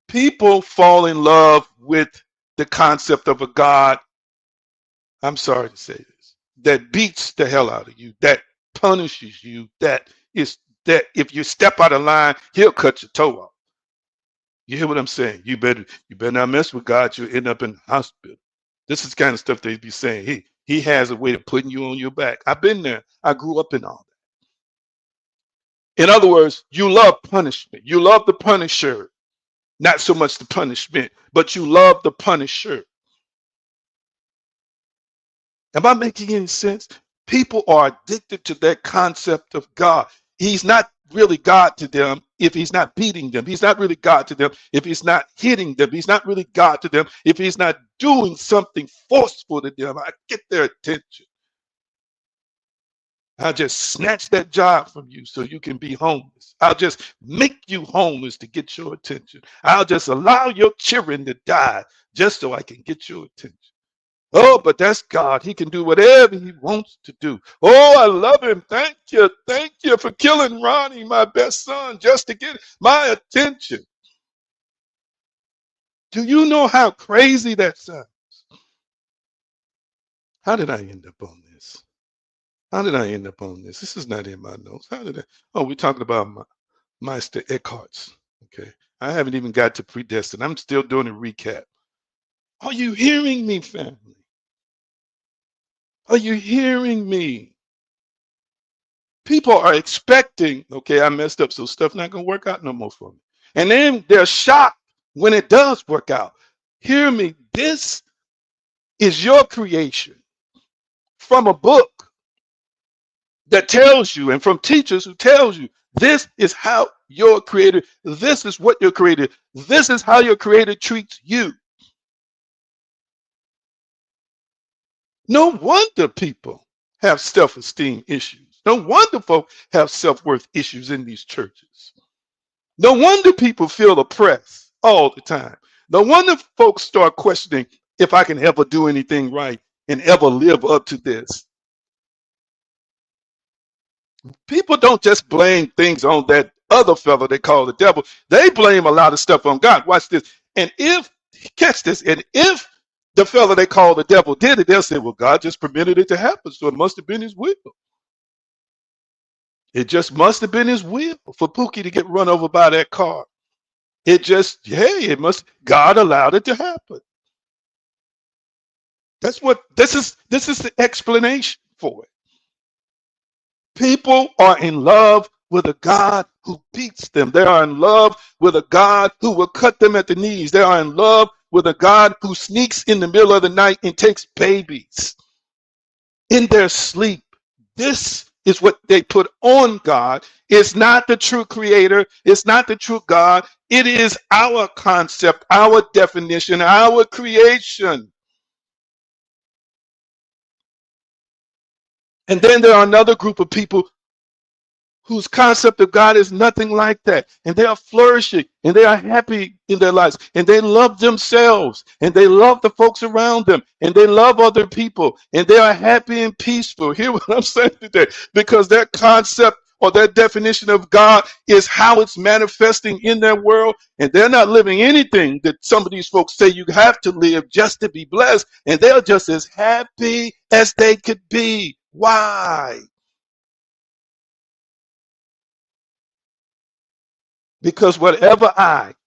People fall in love with the concept of a God, I'm sorry to say this, that beats the hell out of you, that punishes you, that if you step out of line, he'll cut your toe off. You hear what I'm saying? You better not mess with God, you'll end up in the hospital. This is the kind of stuff they'd be saying. He has a way of putting you on your back. I've been there. I grew up in all that. In other words, you love punishment. You love the punisher. Not so much the punishment, but you love the punisher. Am I making any sense? People are addicted to that concept of God. He's not really God to them if he's not beating them. He's not really God to them if he's not hitting them. He's not really God to them if he's not doing something forceful to them. I get their attention. I'll just snatch that job from you so you can be homeless. I'll just make you homeless to get your attention. I'll just allow your children to die just so I can get your attention. Oh, but that's God. He can do whatever he wants to do. Oh, I love him. Thank you. Thank you for killing Ronnie, my best son, just to get my attention. Do you know how crazy that sounds? How did I end up on this? How did I end up on this? This is not in my notes. How did I? Oh, we're talking about Meister Eckhart's. Okay. I haven't even got to predestined. I'm still doing a recap. Are you hearing me, family? Are you hearing me? People are expecting, okay, I messed up, so stuff not gonna work out no more for me. And then they're shocked when it does work out. Hear me, this is your creation from a book that tells you, and from teachers who tells you, this is how you're created. This is what you're created. This is how your creator treats you. No wonder people have self-esteem issues. No wonder folks have self-worth issues in these churches. No wonder people feel oppressed all the time. No wonder folks start questioning if I can ever do anything right and ever live up to this. People don't just blame things on that other fellow they call the devil. They blame a lot of stuff on God. Watch this. And if, catch this, and if the fellow they call the devil did it, they'll say, well, God just permitted it to happen, so it must have been his will. It just must have been his will for Pookie to get run over by that car. It just, hey, it must, God allowed it to happen. That's what, this is the explanation for it. People are in love with a God who beats them. They are in love with a God who will cut them at the knees. They are in love with a God who sneaks in the middle of the night and takes babies in their sleep. This is what they put on God. It's not the true creator. It's not the true God. It is our concept, our definition, our creation. And then there are another group of people whose concept of God is nothing like that. And they are flourishing and they are happy in their lives and they love themselves and they love the folks around them and they love other people and they are happy and peaceful. Hear what I'm saying today? Because their concept or their definition of God is how it's manifesting in their world, and they're not living anything that some of these folks say you have to live just to be blessed, and they're just as happy as they could be. Why? Because whatever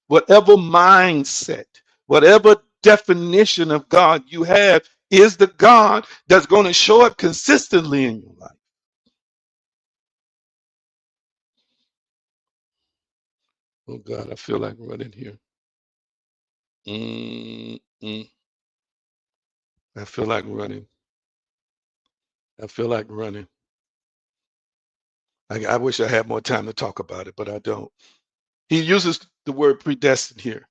mindset, whatever definition of God you have is the God that's going to show up consistently in your life. Oh God, I feel like running here. I feel like running. I feel like running. I wish I had more time to talk about it, but I don't. He uses the word predestined here.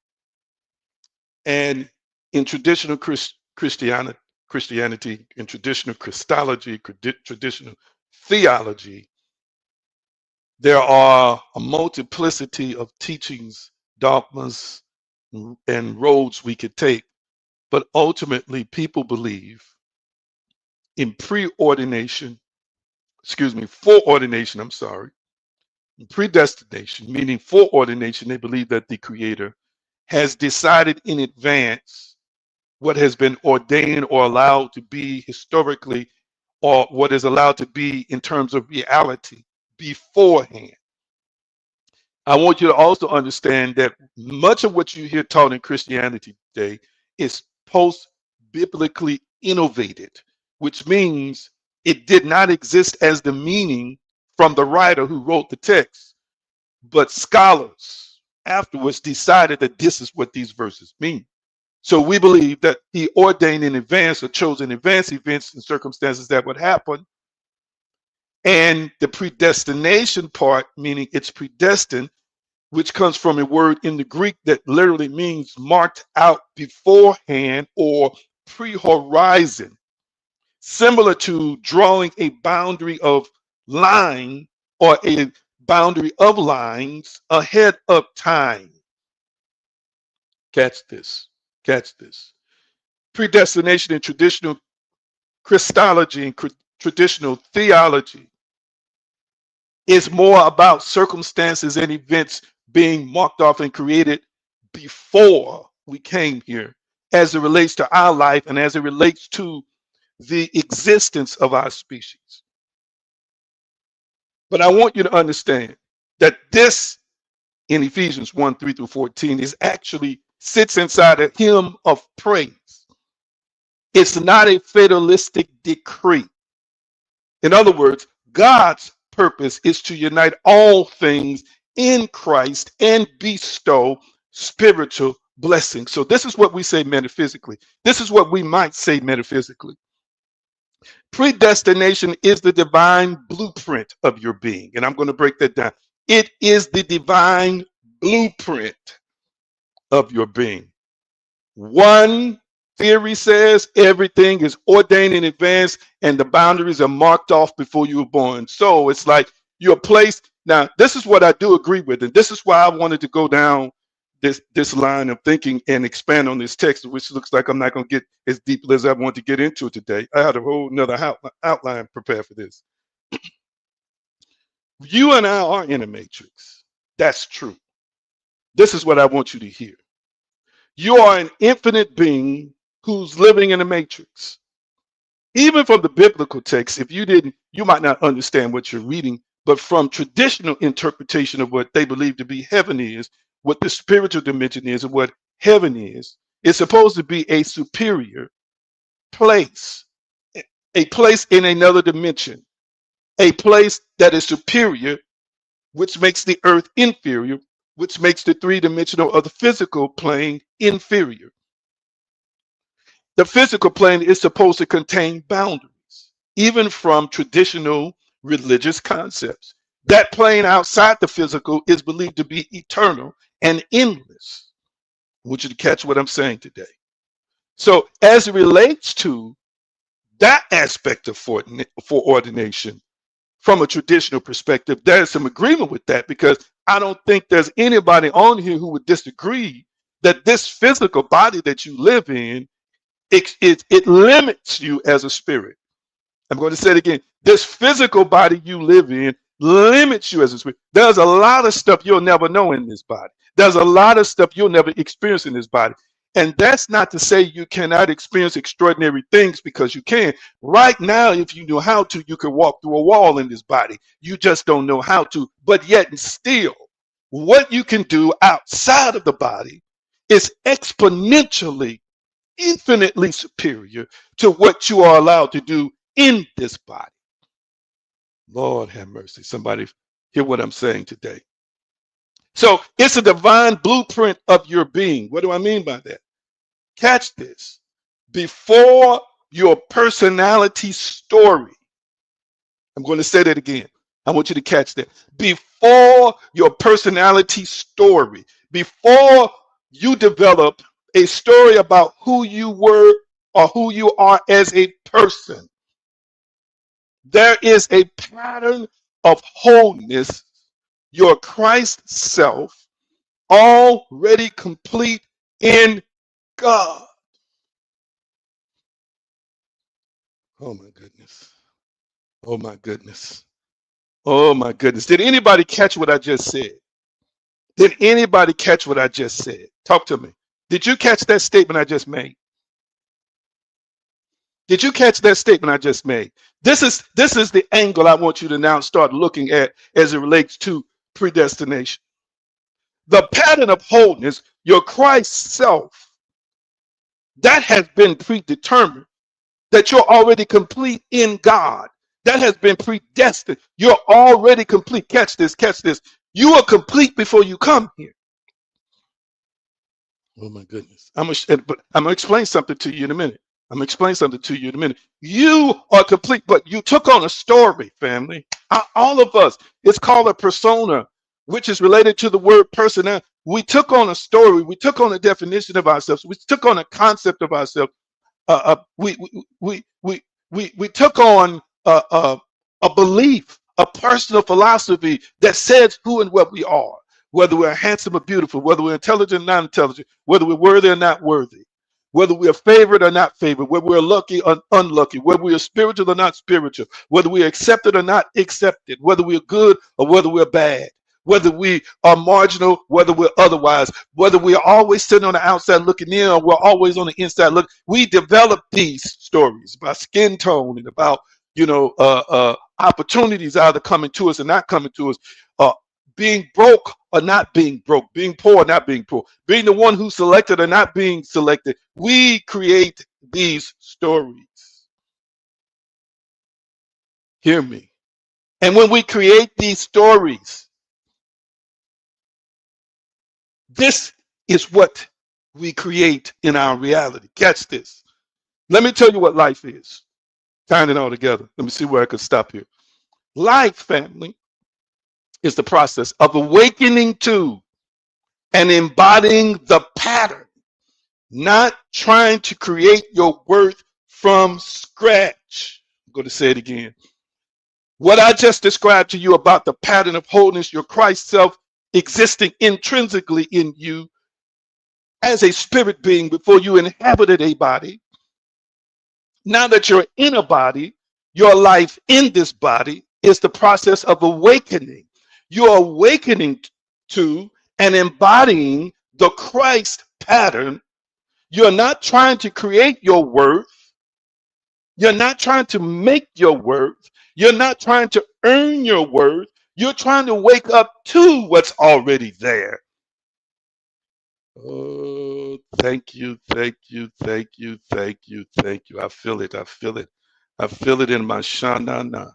And in traditional Christianity, Christianity and traditional Christology, traditional theology, there are a multiplicity of teachings, dogmas, and roads we could take. But ultimately, people believe in foreordination, predestination, meaning foreordination. They believe that the Creator has decided in advance what has been ordained or allowed to be historically, or what is allowed to be in terms of reality beforehand. I want you to also understand that much of what you hear taught in Christianity today is post-biblically innovated, which means it did not exist as the meaning from the writer who wrote the text, but scholars afterwards decided that this is what these verses mean. So we believe that he ordained in advance or chose in advance events and circumstances that would happen. And the predestination part, meaning it's predestined, which comes from a word in the Greek that literally means marked out beforehand or pre-horizon, similar to drawing a boundary of line or a boundary of lines ahead of time. Catch this. Catch this. Predestination in traditional Christology and traditional theology is more about circumstances and events being marked off and created before we came here, as it relates to our life and as it relates to the existence of our species. But I want you to understand that this in Ephesians 1:3-14 is actually sits inside a hymn of praise. It's not a fatalistic decree. In other words, God's purpose is to unite all things in Christ and bestow spiritual blessings. So this is what we say metaphysically. This is what we might say metaphysically. Predestination is the divine blueprint of your being. And I'm going to break that down. It is the divine blueprint of your being. One theory says everything is ordained in advance and the boundaries are marked off before you were born. So it's like you're placed. Now, this is what I do agree with. And this is why I wanted to go down this line of thinking and expand on this text, which looks like I'm not going to get as deep as I want to get into it today. I had a whole nother outline prepared for this. You and I are in a matrix. That's true. This is what I want you to hear. You are an infinite being who's living in a matrix. Even from the biblical text, if you didn't, you might not understand what you're reading, but from traditional interpretation of what they believe to be heaven is, what the spiritual dimension is, and what heaven is, it's supposed to be a superior place, a place in another dimension, a place that is superior, which makes the earth inferior, which makes the three-dimensional or the physical plane inferior. The physical plane is supposed to contain boundaries, even from traditional religious concepts. That plane outside the physical is believed to be eternal and endless. I want you to catch what I'm saying today. So as it relates to that aspect of foreordination, from a traditional perspective, there's some agreement with that, because I don't think there's anybody on here who would disagree that this physical body that you live in, it limits you as a spirit. I'm going to say it again. This physical body you live in limits you as a spirit. There's a lot of stuff you'll never know in this body. There's a lot of stuff you'll never experience in this body. And that's not to say you cannot experience extraordinary things, because you can. Right now, if you knew how to, you could walk through a wall in this body. You just don't know how to. But yet and still, what you can do outside of the body is exponentially, infinitely superior to what you are allowed to do in this body. Lord have mercy. Somebody hear what I'm saying today. So it's a divine blueprint of your being. What do I mean by that? Catch this. Before your personality story, I'm going to say that again. I want you to catch that. Before your personality story, before you develop a story about who you were or who you are as a person. There is a pattern of wholeness, your Christ self, already complete in God. Oh my goodness. Oh my goodness. Oh my goodness. Did anybody catch what I just said? Did anybody catch what I just said? Talk to me. Did you catch that statement I just made? Did you catch that statement I just made? This is the angle I want you to now start looking at as it relates to predestination. The pattern of wholeness, your Christ self, that has been predetermined, that you're already complete in God. That has been predestined. You're already complete. Catch this, catch this. You are complete before you come here. Oh my goodness. I'm gonna explain something to you in a minute. I'm gonna explain something to you in a minute. You are complete, but you took on a story, family. All of us. It's called a persona, which is related to the word persona. We took on a story. We took on a definition of ourselves. We took on a concept of ourselves. We took on a belief, a personal philosophy that says who and what we are, whether we're handsome or beautiful, whether we're intelligent or not intelligent, whether we're worthy or not worthy, whether we are favored or not favored, whether we're lucky or unlucky, whether we are spiritual or not spiritual, whether we're accepted or not accepted, whether we're good or whether we're bad, whether we are marginal, whether we're otherwise, whether we're always sitting on the outside looking in or we're always on the inside looking. We develop these stories about skin tone and about, opportunities either coming to us or not coming to us, being broke or not being broke, being poor or not being poor, being the one who's selected or not being selected. We create these stories. Hear me. And when we create these stories, this is what we create in our reality. Catch this. Let me tell you what life is. Tying it all together. Let me see where I could stop here. Life, family, is the process of awakening to and embodying the pattern, not trying to create your worth from scratch. I'm going to say it again. What I just described to you about the pattern of wholeness, your Christ self existing intrinsically in you as a spirit being before you inhabited a body. Now that you're in a body, your life in this body is the process of awakening. You're awakening to and embodying the Christ pattern. You're not trying to create your worth. You're not trying to make your worth. You're not trying to earn your worth. You're trying to wake up to what's already there. Oh, thank you, thank you, thank you, thank you, thank you. I feel it, I feel it. I feel it in my shanana.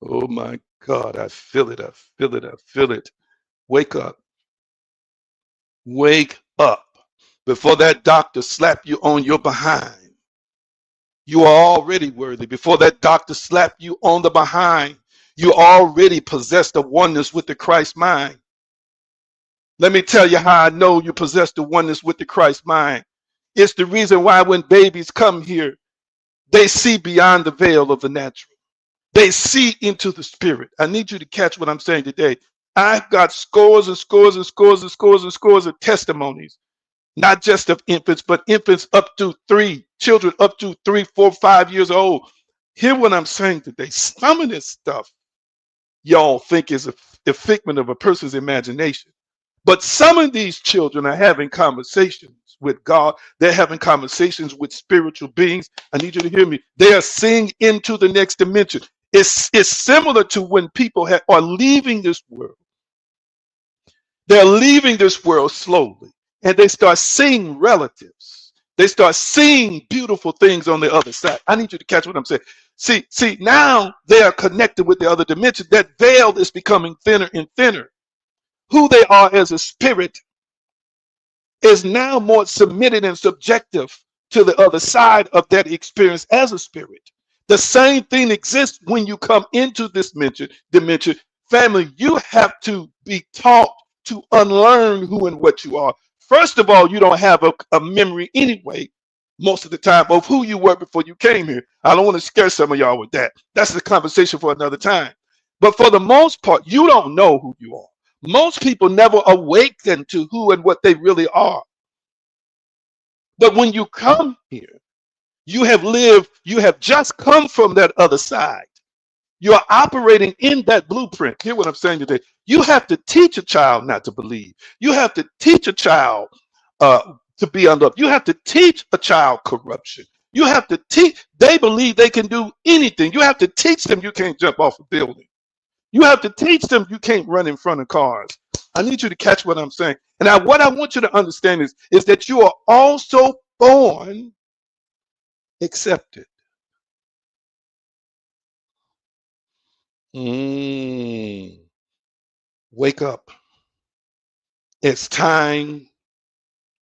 Oh my God, I feel it, I feel it, I feel it. Wake up. Wake up. Before that doctor slap you on your behind, you are already worthy. Before that doctor slap you on the behind, you already possess the oneness with the Christ mind. Let me tell you how I know you possess the oneness with the Christ mind. It's the reason why when babies come here, they see beyond the veil of the natural. They see into the spirit. I need you to catch what I'm saying today. I've got scores and scores and scores and scores and scores of testimonies, not just of infants, but infants up to 3, children up to 3, 4, 5 years old. Hear what I'm saying today. Some of this stuff y'all think is a figment of a person's imagination. But some of these children are having conversations with God. They're having conversations with spiritual beings. I need you to hear me. They are seeing into the next dimension. It's similar to when people are leaving this world. They're leaving this world slowly, and they start seeing relatives. They start seeing beautiful things on the other side. I need you to catch what I'm saying. See, now they are connected with the other dimension. That veil is becoming thinner and thinner. Who they are as a spirit is now more submitted and subjective to the other side of that experience as a spirit. The same thing exists when you come into this dimension. Family, you have to be taught to unlearn who and what you are. First of all, you don't have a memory anyway. most of the time of who you were before you came here. I don't want to scare some of y'all with that. That's the conversation for another time. But for the most part, you don't know who you are. Most people never awaken to who and what they really are. But when you come here, you have lived, you have just come from that other side. You're operating in that blueprint. Hear what I'm saying today. You have to teach a child not to believe. You have to teach a child to be unloved. You have to teach a child corruption. You have to teach, they believe they can do anything. You have to teach them you can't jump off a building. You have to teach them you can't run in front of cars. I need you to catch what I'm saying. And what I want you to understand is that you are also born accepted. Wake up. It's time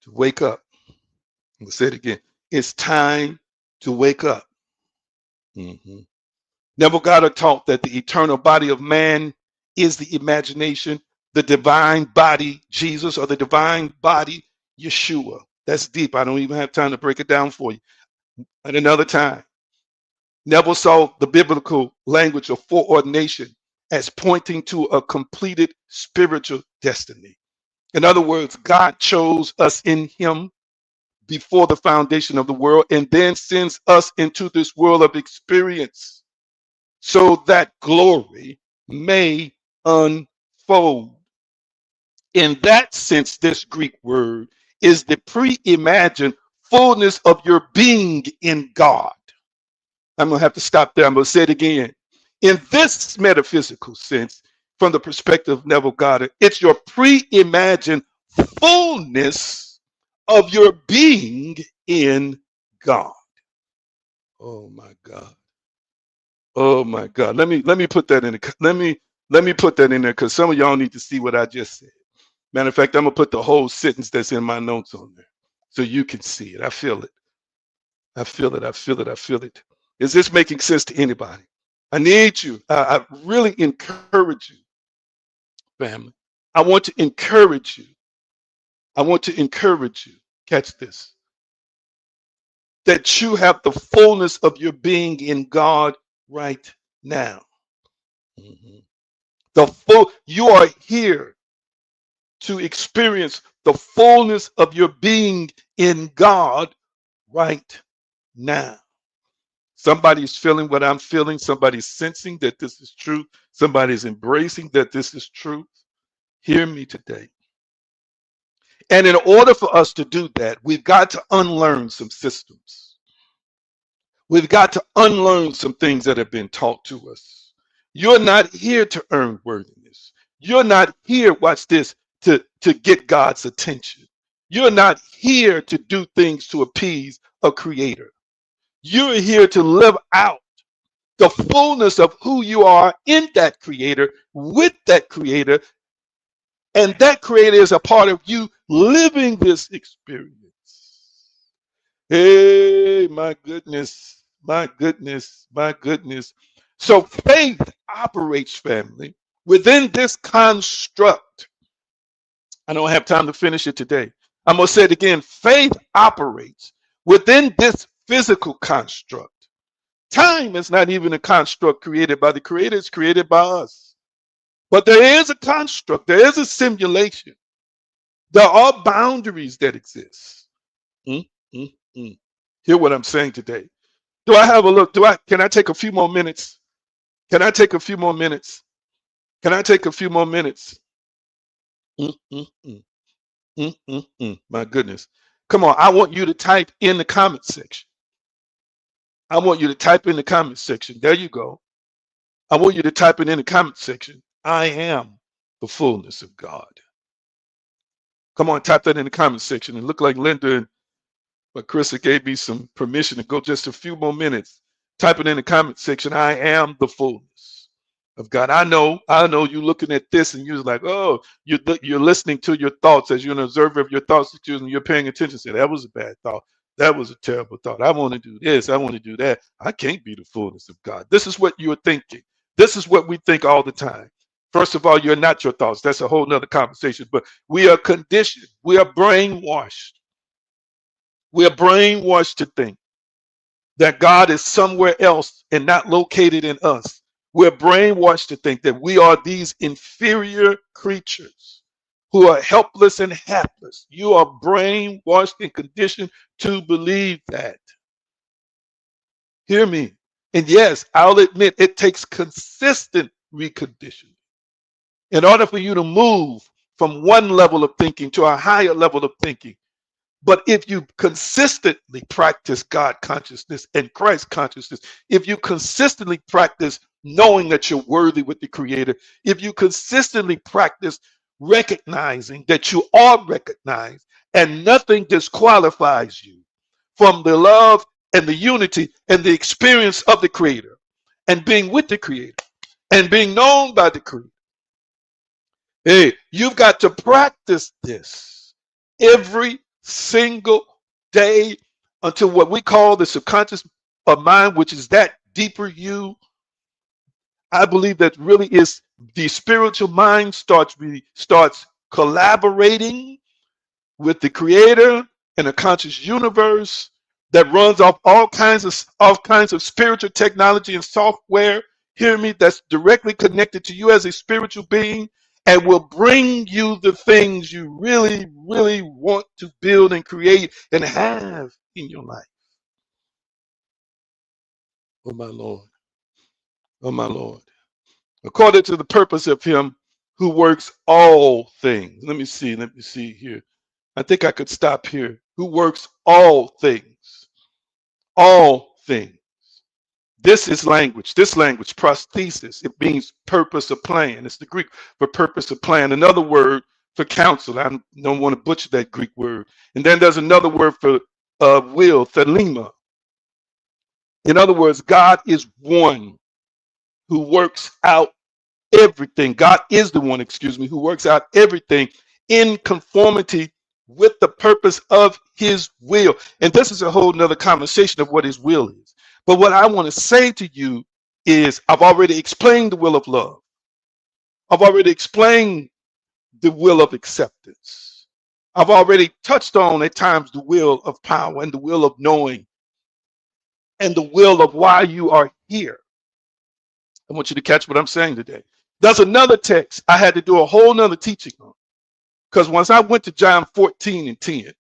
to wake up. I'm going to say it again. It's time to wake up. Neville Goddard taught that the eternal body of man is the imagination, the divine body, Jesus, or the divine body, Yeshua. That's deep. I don't even have time to break it down for you. At another time, Neville saw the biblical language of foreordination as pointing to a completed spiritual destiny. In other words, God chose us in him before the foundation of the world and then sends us into this world of experience so that glory may unfold. In that sense, this Greek word is the pre-imagined fullness of your being in God. I'm going to have to stop there. I'm going to say it again. In this metaphysical sense, from the perspective of Neville Goddard, it's your pre-imagined fullness of your being in God. Oh my God. Oh my God. Let me put that in. Let me put that in there because some of y'all need to see what I just said. Matter of fact, I'm gonna put the whole sentence that's in my notes on there so you can see it. I feel it. I feel it. I feel it. I feel it. Is this making sense to anybody? I need you. I really encourage you, family. I want to encourage you. I want to encourage you. Catch this. That you have the fullness of your being in God right now. The full, you are here to experience the fullness of your being in God right now. Somebody's feeling what I'm feeling. Somebody's sensing that this is true. Somebody's embracing that this is true. Hear me today. And in order for us to do that, we've got to unlearn some systems. We've got to unlearn some things that have been taught to us. You're not here to earn worthiness. You're not here, watch this, to get God's attention. You're not here to do things to appease a creator. You're here to live out the fullness of who you are in that creator, with that creator, and that creator is a part of you living this experience. Hey, my goodness, my goodness, my goodness. So faith operates, family, within this construct. I don't have time to finish it today. I'm going to say it again. Faith operates within this physical construct. Time is not even a construct created by the creator, it's created by us. But there is a construct, there is a simulation. There are boundaries that exist. Hear what I'm saying today. Do I have a look? Can I take a few more minutes? Can I take a few more minutes? Can I take a few more minutes? My goodness. Come on, I want you to type in the comment section. I want you to type in the comment section. There you go. I want you to type it in the comment section. I am the fullness of God. Come on, type that in the comment section. And look like Linda and Carissa gave me some permission to go just a few more minutes. Type it in the comment section. I am the fullness of God. I know you looking at this and you're like, oh, you're listening to your thoughts as you're an observer of your thoughts and you're paying attention. Say, that was a bad thought. That was a terrible thought. I want to do this. I want to do that. I can't be the fullness of God. This is what you're thinking. This is what we think all the time. First of all, you're not your thoughts. That's a whole nother conversation. But we are conditioned. We are brainwashed. We're brainwashed to think that God is somewhere else and not located in us. We're brainwashed to think that we are these inferior creatures who are helpless and hapless. You are brainwashed and conditioned to believe that. Hear me. And yes, I'll admit it takes consistent reconditioning in order for you to move from one level of thinking to a higher level of thinking. But if you consistently practice God consciousness and Christ consciousness, if you consistently practice knowing that you're worthy with the Creator, if you consistently practice recognizing that you are recognized and nothing disqualifies you from the love and the unity and the experience of the Creator and being with the Creator and being known by the Creator. Hey, you've got to practice this every single day until what we call the subconscious of mind, which is that deeper you. I believe that really is the spiritual mind starts collaborating with the Creator in a conscious universe that runs off all kinds of spiritual technology and software. Hear me? That's directly connected to you as a spiritual being and will bring you the things you really, really want to build and create and have in your life. Oh my Lord. Oh my Lord. According to the purpose of Him who works all things. Let me see here. I think I could stop here. Who works all things. All things. This is language. This language, prosthesis, it means purpose of plan. It's the Greek for purpose of plan. Another word for counsel. I don't want to butcher that Greek word. And then there's another word for will, thelema. In other words, God is one who works out everything. God is the one, who works out everything in conformity with the purpose of His will. And this is a whole nother conversation of what His will is. But what I want to say to you is I've already explained the will of love. I've already explained the will of acceptance. I've already touched on at times the will of power and the will of knowing and the will of why you are here. I want you to catch what I'm saying today. There's another text I had to do a whole nother teaching on. Because once I went to John 14 and 10,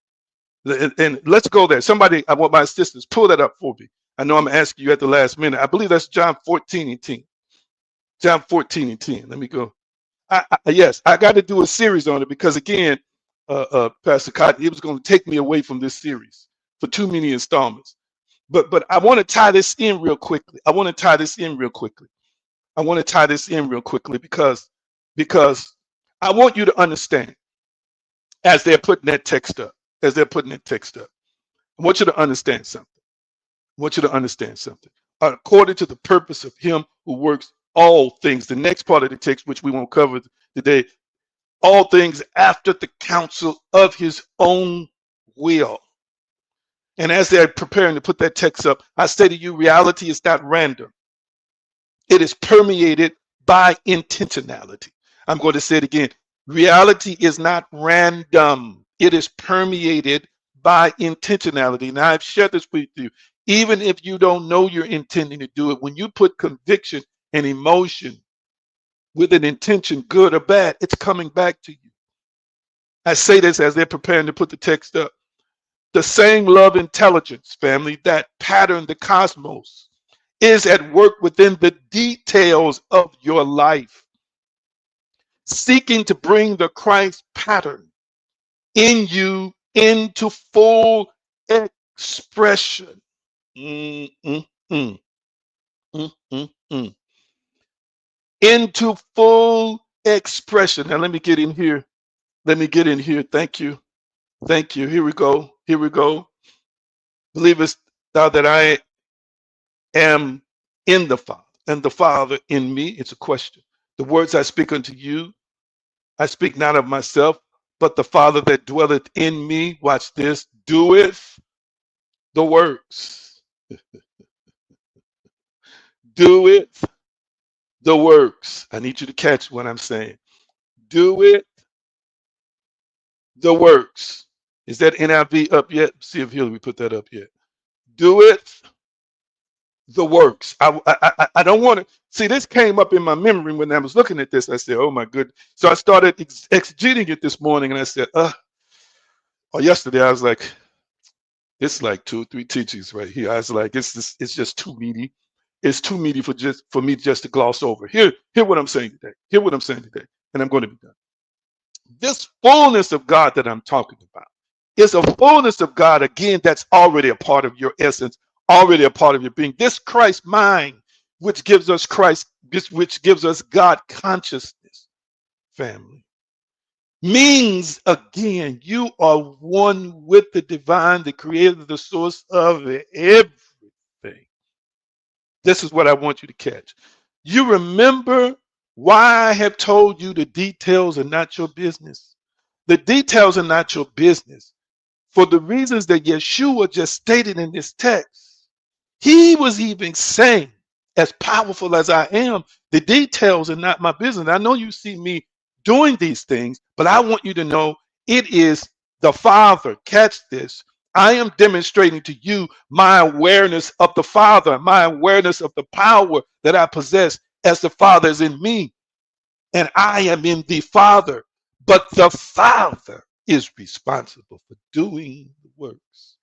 and let's go there. Somebody, I want my assistants, pull that up for me. I know I'm asking you at the last minute. I believe that's John 14 and 10. John 14 and 10. Let me go. Yes, I got to do a series on it because, again, Pastor Cotton, it was going to take me away from this series for too many installments. But I want to tie this in real quickly. I want to tie this in real quickly because I want you to understand as they're putting that text up, I want you to understand something. According to the purpose of Him who works all things, the next part of the text, which we won't cover today, all things after the counsel of His own will. And as they're preparing to put that text up, I say to you, reality is not random. It is permeated by intentionality. I'm going to say it again. Reality is not random. It is permeated by intentionality. Now, I've shared this with you. Even if you don't know you're intending to do it, when you put conviction and emotion with an intention, good or bad, it's coming back to you. I say this as they're preparing to put the text up. The same love intelligence, family, that pattern the cosmos is at work within the details of your life, seeking to bring the Christ pattern in you into full expression. Into full expression. Now let me get in here. Thank you. Here we go. Believest thou that I am in the Father, and the Father in me? It's a question. The words I speak unto you, I speak not of myself, but the Father that dwelleth in me, watch this, doeth the works. Doeth the works. I need you to catch what I'm saying. Doeth the works. Is that NIV up yet? See if Hillary put that up yet. Do it the works. I don't want to see this came up in my memory when I was looking at this. I said, oh my goodness. So I started exegeting it this morning and I said, or yesterday I was like, it's like 2 or 3 teachings right here. I was like, it's just too meaty. It's too meaty for me just to gloss over. Hear what I'm saying today. Hear what I'm saying today. And I'm going to be done. This fullness of God that I'm talking about is a fullness of God, again, that's already a part of your essence, already a part of your being. This Christ mind, which gives us Christ, which gives us God consciousness, family, means, again, you are one with the divine, the creator, the source of everything. This is what I want you to catch. You remember why I have told you the details are not your business. The details are not your business for the reasons that Yeshua just stated in this text. He was even saying, as powerful as I am, the details are not my business. I know you see me doing these things, but I want you to know it is the Father. Catch this. I am demonstrating to you my awareness of the Father, my awareness of the power that I possess as the Father is in me. And I am in the Father, but the Father is responsible for doing the works.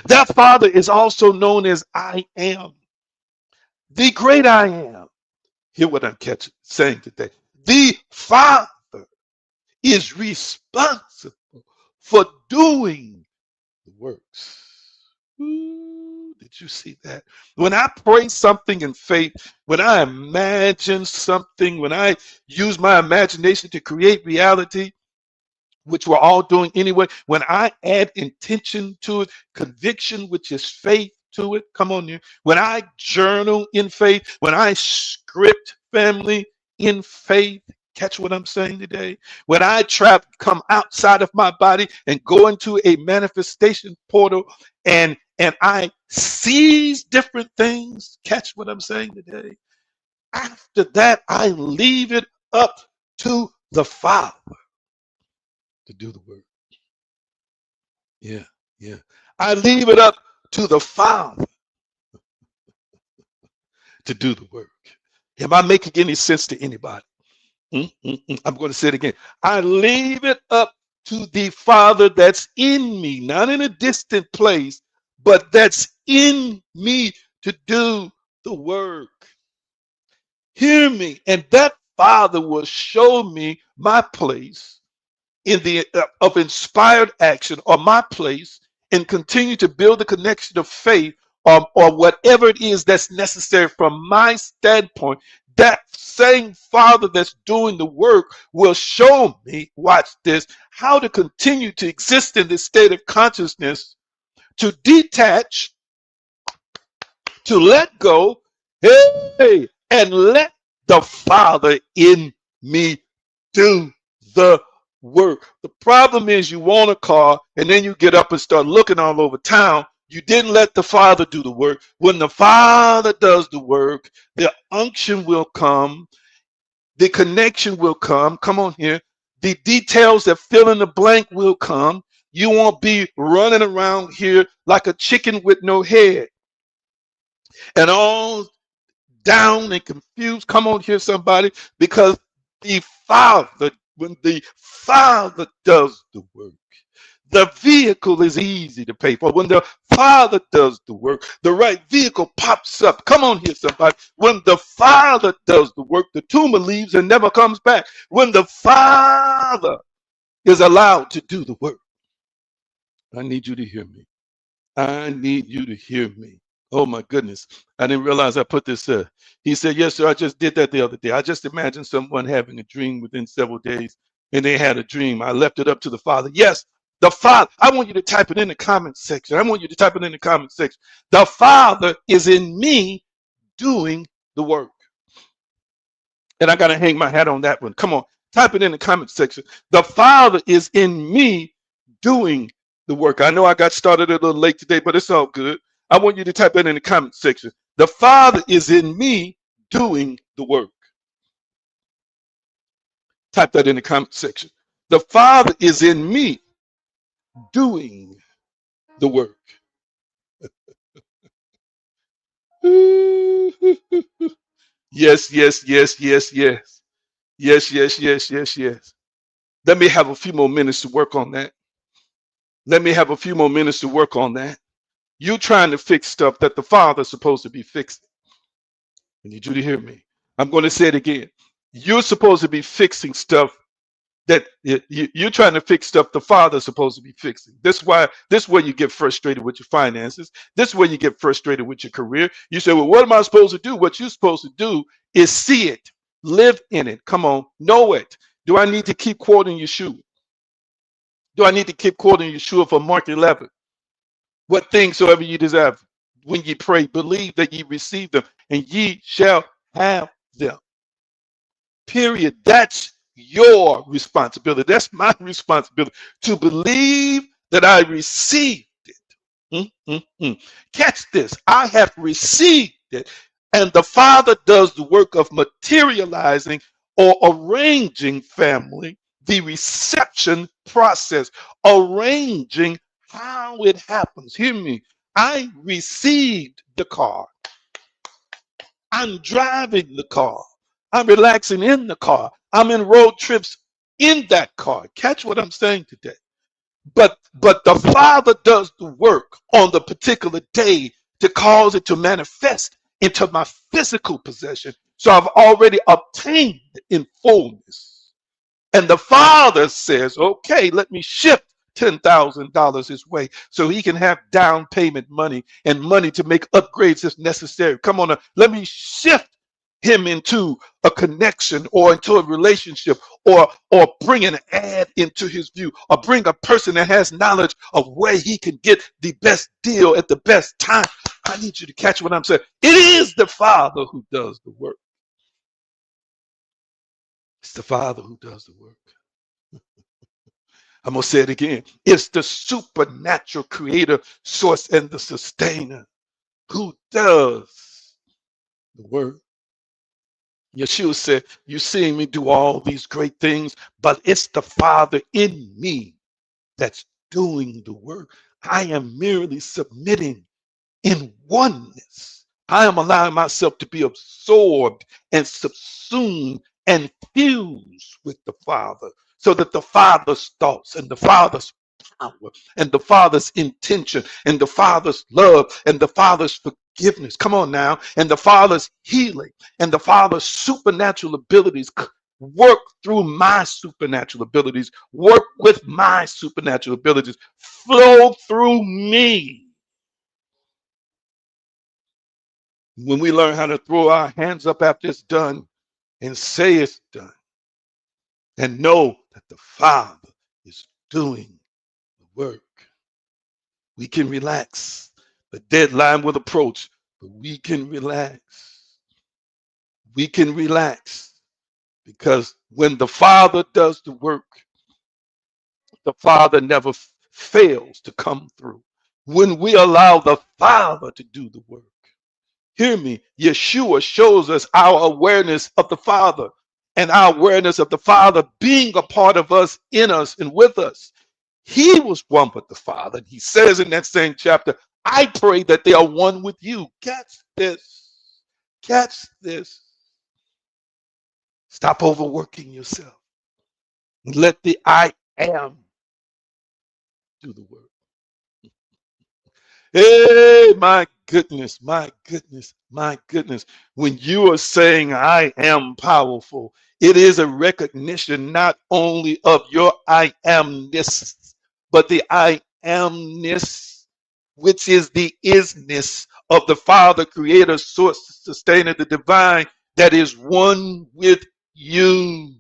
That Father is also known as I am, the great I am. Hear what I'm saying today. The Father is responsible for doing the works. Ooh, did you see that? When I pray something in faith, when I imagine something, when I use my imagination to create reality, which we're all doing anyway, when I add intention to it, conviction, which is faith to it, come on here. When I journal in faith, when I script family in faith, catch what I'm saying today? When I come outside of my body and go into a manifestation portal and I seize different things, catch what I'm saying today? After that, I leave it up to the Father to do the work. Yeah. I leave it up to the Father to do the work. Am I making any sense to anybody? I'm going to say it again. I leave it up to the Father that's in me, not in a distant place, but that's in me to do the work. Hear me, and that Father will show me my place in the of inspired action, or my place, and continue to build the connection of faith, or whatever it is that's necessary from my standpoint. That same Father that's doing the work will show me, watch this, how to continue to exist in this state of consciousness, to detach, to let go, hey, and let the Father in me do the work. The problem is you want a car and then you get up and start looking all over town. You didn't let the Father do the work. When the Father does the work, the unction will come, the connection will come. Come on here. The details that fill in the blank will come. You won't be running around here like a chicken with no head and all down and confused. Come on here, somebody, because the Father, when the Father does the work, the vehicle is easy to pay for. When the Father does the work, the right vehicle pops up. Come on here, somebody. When the Father does the work, the tumor leaves and never comes back. When the Father is allowed to do the work. I need you to hear me. I need you to hear me. Oh my goodness. I didn't realize I put this. He said, yes, sir, I just did that the other day. I just imagined someone having a dream within several days, and they had a dream. I left it up to the Father. Yes, the Father. I want you to type it in the comment section. I want you to type it in the comment section. The Father is in me doing the work. And I got to hang my hat on that one. Come on, type it in the comment section. The Father is in me doing the work. I know I got started a little late today, but it's all good. I want you to type that in the comment section. The Father is in me doing the work. Type that in the comment section. The Father is in me doing the work. Yes, yes, yes, yes, yes. Yes, yes, yes, yes, yes. Let me have a few more minutes to work on that. Let me have a few more minutes to work on that. You trying to fix stuff that the Father's supposed to be fixing. I need you to hear me. I'm going to say it again. You're supposed to be fixing stuff that you're trying to fix stuff the Father's supposed to be fixing. This is where you get frustrated with your finances. This is where you get frustrated with your career. You say, well, what am I supposed to do? What you're supposed to do is see it, live in it. Come on, know it. Do I need to keep quoting Yeshua? Do I need to keep quoting Yeshua from Mark 11? What things soever ye desire, when ye pray, believe that ye receive them, and ye shall have them. Period. That's your responsibility. That's my responsibility to believe that I received it. Catch this. I have received it. And the Father does the work of materializing or arranging, family, the reception process, arranging how it happens. Hear me. I received the car. I'm driving the car. I'm relaxing in the car. I'm in road trips in that car. Catch what I'm saying today. But the Father does the work on the particular day to cause it to manifest into my physical possession. So I've already obtained in fullness. And the Father says, okay, let me shift $10,000 his way so he can have down payment money and money to make upgrades if necessary. Come on, let me shift him into a connection or into a relationship or bring an ad into his view or bring a person that has knowledge of where he can get the best deal at the best time. I need you to catch what I'm saying. It is the Father who does the work. It's the Father who does the work. I'm going to say it again. It's the supernatural creator, source, and the sustainer who does the work. Yeshua said, you're seeing me do all these great things, but it's the Father in me that's doing the work. I am merely submitting in oneness. I am allowing myself to be absorbed and subsumed and fused with the Father so that the Father's thoughts and the Father's power and the Father's intention and the Father's love and the Father's forgiveness, come on now, and the Father's healing and the Father's supernatural abilities work through my supernatural abilities, work with my supernatural abilities, flow through me. When we learn how to throw our hands up after it's done and say it's done and know that the Father is doing the work, we can relax. The deadline will approach, but we can relax. We can relax because when the Father does the work, the Father never fails to come through. When we allow the Father to do the work, hear me, Yeshua shows us our awareness of the Father and our awareness of the Father being a part of us, in us, and with us. He was one with the Father. He says in that same chapter, I pray that they are one with you. Catch this. Catch this. Stop overworking yourself. Let the I am do the work. Hey, my goodness, my goodness, my goodness. When you are saying I am powerful, it is a recognition not only of your I amness, but the I amness, which is the isness of the Father, Creator, Source, Sustainer, the Divine, that is one with you,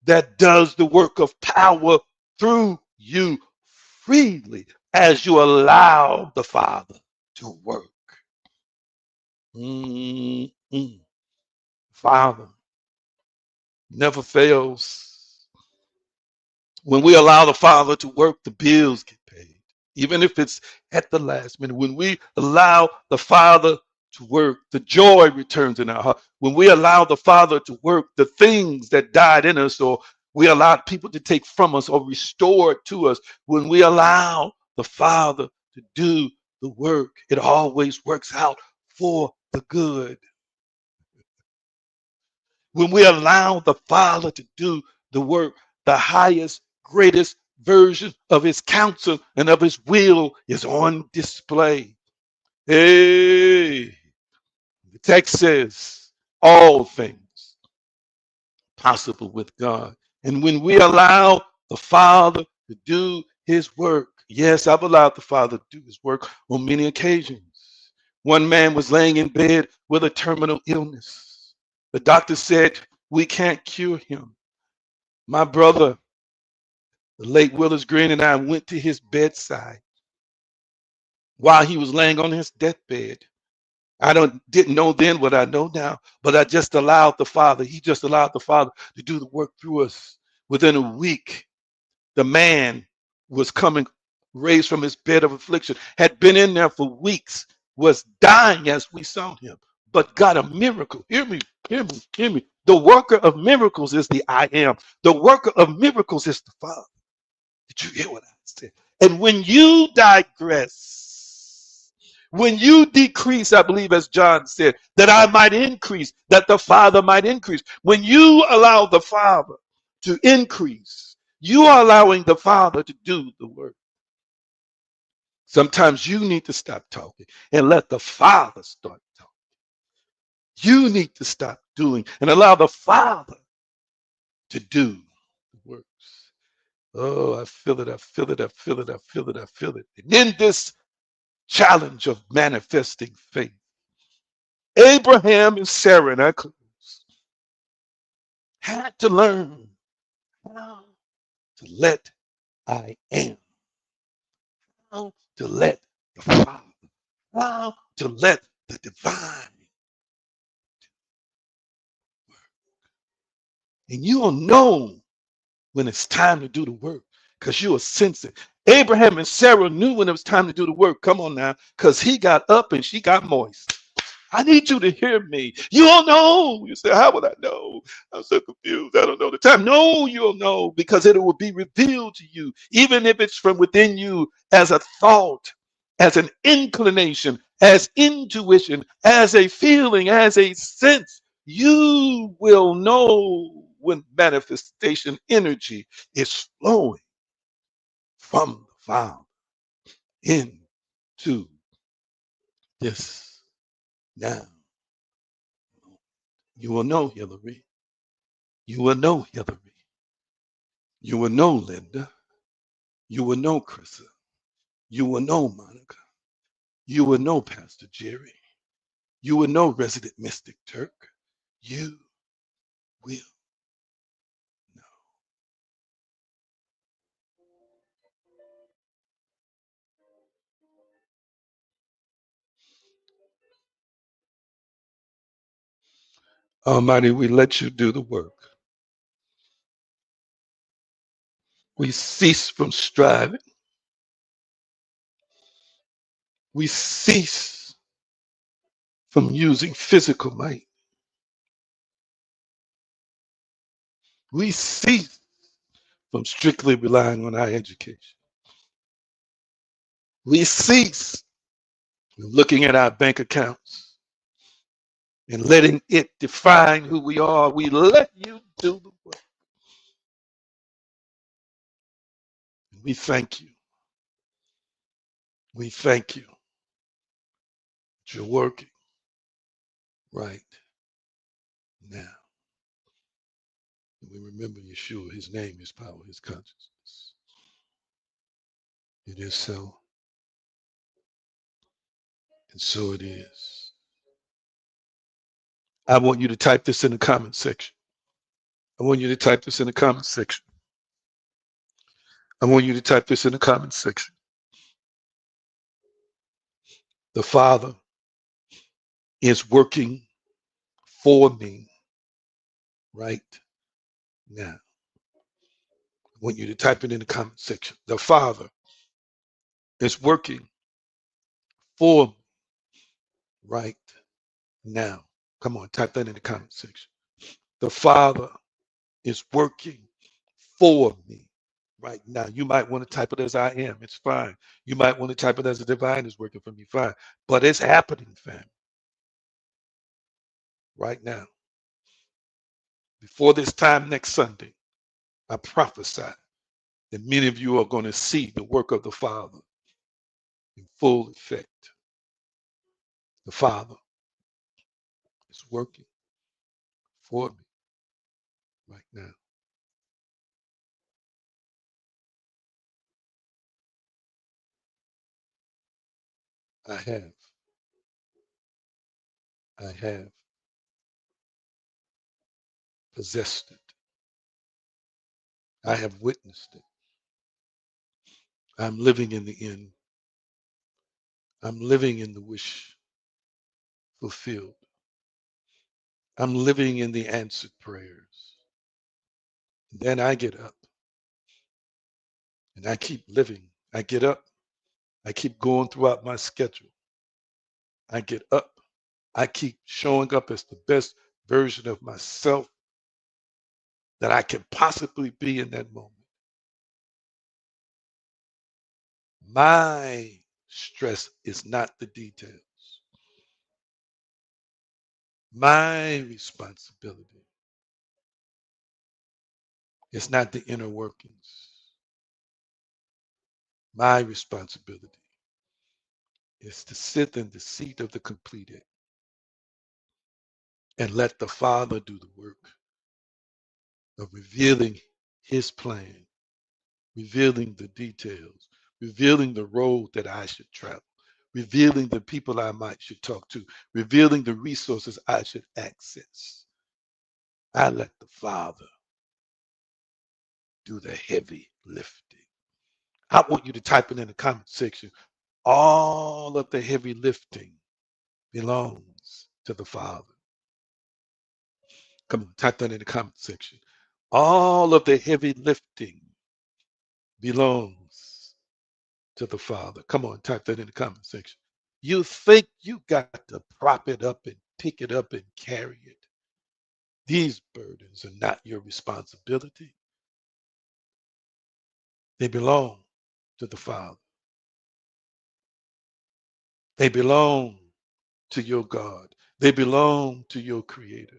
that does the work of power through you freely as you allow the Father to work. Father never fails. When we allow the Father to work, the bills get paid, even if it's at the last minute. When we allow the Father to work, the joy returns in our heart. When we allow the Father to work, the things that died in us or We allow people to take from us or restore it to us. When we allow the Father to do the work, it always works out for the good. When we allow the Father to do the work, the highest, greatest version of his counsel and of his will is on display. Hey, the text says all things possible with God. And when we allow the Father to do his work, yes, I've allowed the Father to do his work on many occasions. One man was laying in bed with a terminal illness. The doctor said, we can't cure him. My brother, the late Willis Green, and I went to his bedside while he was laying on his deathbed. Didn't know then what I know now, but I just allowed the Father, he just allowed the Father to do the work through us. Within a week, the man was coming, raised from his bed of affliction, had been in there for weeks, was dying as we saw him, but got a miracle. Hear me, hear me, hear me. The worker of miracles is the I am. The worker of miracles is the Father. Did you hear what I said? And when you digress, when you decrease, I believe as John said, that I might increase, that the Father might increase. When you allow the Father to increase, you are allowing the Father to do the work. Sometimes you need to stop talking and let the Father start talking. You need to stop doing and allow the Father to do the works. Oh, I feel it, I feel it, I feel it, I feel it, I feel it. And in this challenge of manifesting faith, Abraham and Sarah, and I close, had to learn how to let I am, how to let the Father, how to let the divine. And you'll know when it's time to do the work because you'll sense it. Abraham and Sarah knew when it was time to do the work. Come on now, because he got up and she got moist. I need you to hear me. You don't know. You say, how would I know? I'm so confused. I don't know the time. No, you'll know because it will be revealed to you, even if it's from within you as a thought, as an inclination, as intuition, as a feeling, as a sense. You will know when manifestation energy is flowing from the Father into this now. You will know, Hillary. You will know, Hillary. You will know, Linda. You will know, Krista. You will know, Monica. You will know, Pastor Jerry. You will know, Resident Mystic Turk. You will know. Almighty, we let you do the work. We cease from striving. We cease from using physical might. We cease from strictly relying on our education. We cease from looking at our bank accounts and letting it define who we are. We let you do the work. We thank you. We thank you that you're working right now. And we remember Yeshua, his name, his power, his consciousness. It is so, and so it is. I want you to type this in the comment section. I want you to type this in the comment section. I want you to type this in the comment section. The Father is working for me right now. I want you to type it in the comment section. The Father is working for me right now. Come on, type that in the comment section. The Father is working for me right now. You might want to type it as I am. It's fine. You might want to type it as the divine is working for me. Fine. But it's happening, fam, right now. Before this time next Sunday, I prophesy that many of you are going to see the work of the Father in full effect. The Father is working for me right now. I have. I have possessed it. I have witnessed it. I'm living in the end. I'm living in the wish fulfilled. I'm living in the answered prayers. And then I get up and I keep living. I get up. I keep going throughout my schedule. I get up. I keep showing up as the best version of myself that I can possibly be in that moment. My stress is not the details. My responsibility is not the inner workings. My responsibility is to sit in the seat of the completed and let the Father do the work of revealing his plan, revealing the details, revealing the road that I should travel, revealing the people I might should talk to, revealing the resources I should access. I let the Father do the heavy lifting. I want you to type it in the comment section. All of the heavy lifting belongs to the Father. Come on, type that in the comment section. All of the heavy lifting belongs to the Father. Come on, type that in the comment section. You think you got to prop it up and pick it up and carry it. These burdens are not your responsibility. They belong to the Father. They belong to your God. They belong to your Creator.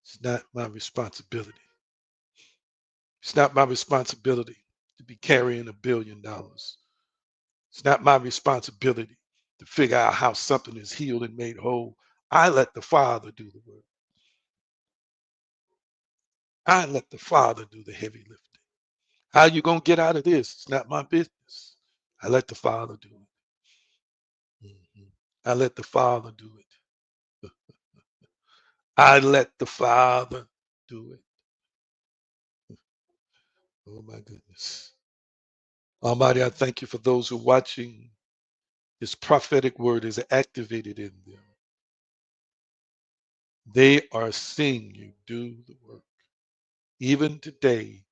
It's not my responsibility. It's not my responsibility to be carrying $1 billion. It's not my responsibility to figure out how something is healed and made whole. I let the Father do the work. I let the Father do the heavy lifting. How you going to get out of this? It's not my business. I let the Father do it. I let the Father do it. I let the Father do it. Oh my goodness. Almighty, I thank you for those who are watching. This prophetic word is activated in them. They are seeing you do the work. Even today,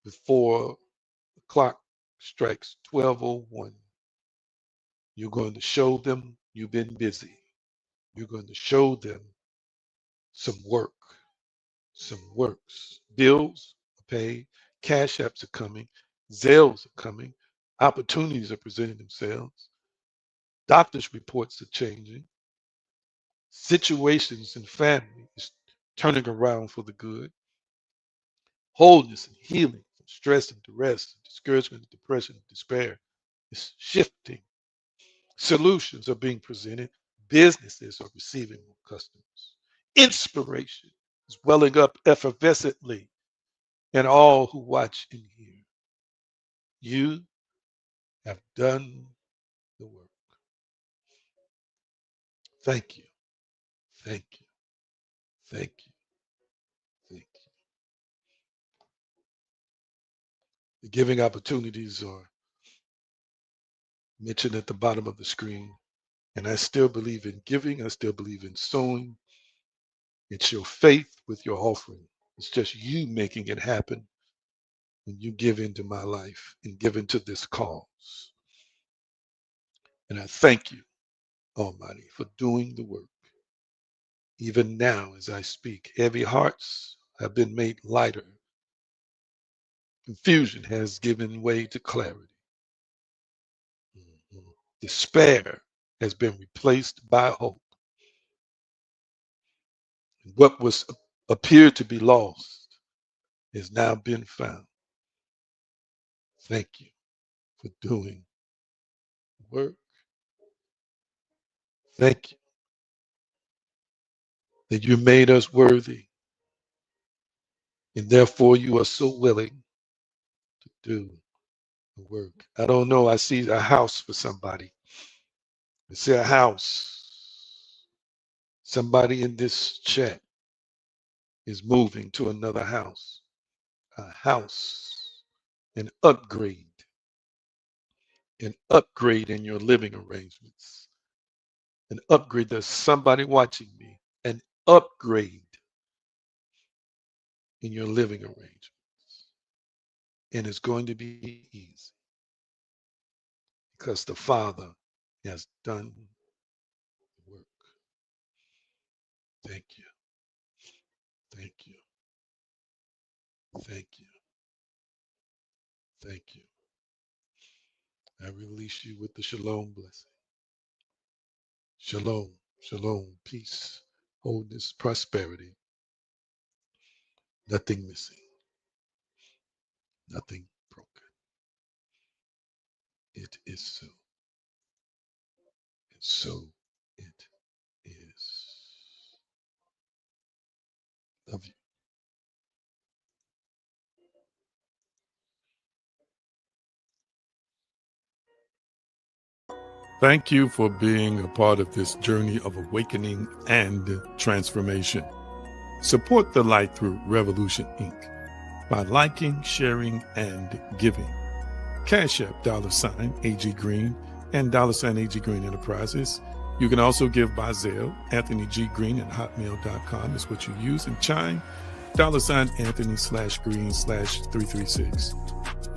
before the clock strikes 12:01, you're going to show them you've been busy. You're going to show them some work, some works. Bills are paid, cash apps are coming, Zales are coming, opportunities are presenting themselves, doctors' reports are changing, situations in family is turning around for the good, wholeness and healing from stress and duress, discouragement, depression, despair is shifting. Solutions are being presented. Businesses are receiving more customers. Inspiration is welling up effervescently in all who watch and hear. You have done the work. Thank you. Thank you. Thank you. Thank you. The giving opportunities are mentioned at the bottom of the screen. And I still believe in giving. I still believe in sowing. It's your faith with your offering. It's just you making it happen when you give into my life and give into this cause. And I thank you, Almighty, for doing the work. Even now, as I speak, heavy hearts have been made lighter Confusion has given way to clarity. Despair has been replaced by hope. What was appeared to be lost has now been found. Thank you for doing the work. Thank you that you made us worthy, and therefore you are so willing to do the work. I don't know. I see a house for somebody. I see a house. Somebody in this chat is moving to another house. A house, an upgrade in your living arrangements, an upgrade. There's somebody watching me, an upgrade in your living arrangements. And it's going to be easy because the Father has done the work. Thank you. Thank you. Thank you. Thank you. I release you with the shalom blessing. Shalom, shalom, peace, wholeness, prosperity, nothing missing, nothing broken. It is so. And so it is. Love you. Thank you for being a part of this journey of awakening and transformation. Support the light through Revolution Inc. by liking, sharing, and giving. Cash App $AG Green and $AG Green Enterprises. You can also give by Zelle. Anthony G. Green at hotmail.com is what you use. And Chime $Anthony/Green/336.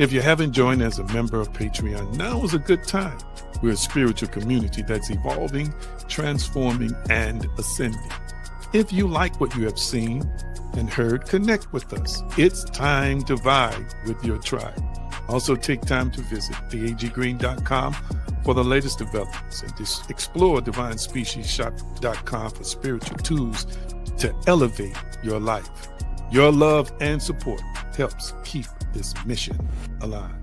If you haven't joined as a member of Patreon, now is a good time. We're a spiritual community that's evolving, transforming, and ascending. If you like what you have seen and heard, connect with us. It's time to vibe with your tribe. Also take time to visit theaggreen.com for the latest developments and just explore divinespeciesshop.com for spiritual tools to elevate your life. Your love and support helps keep this mission alive.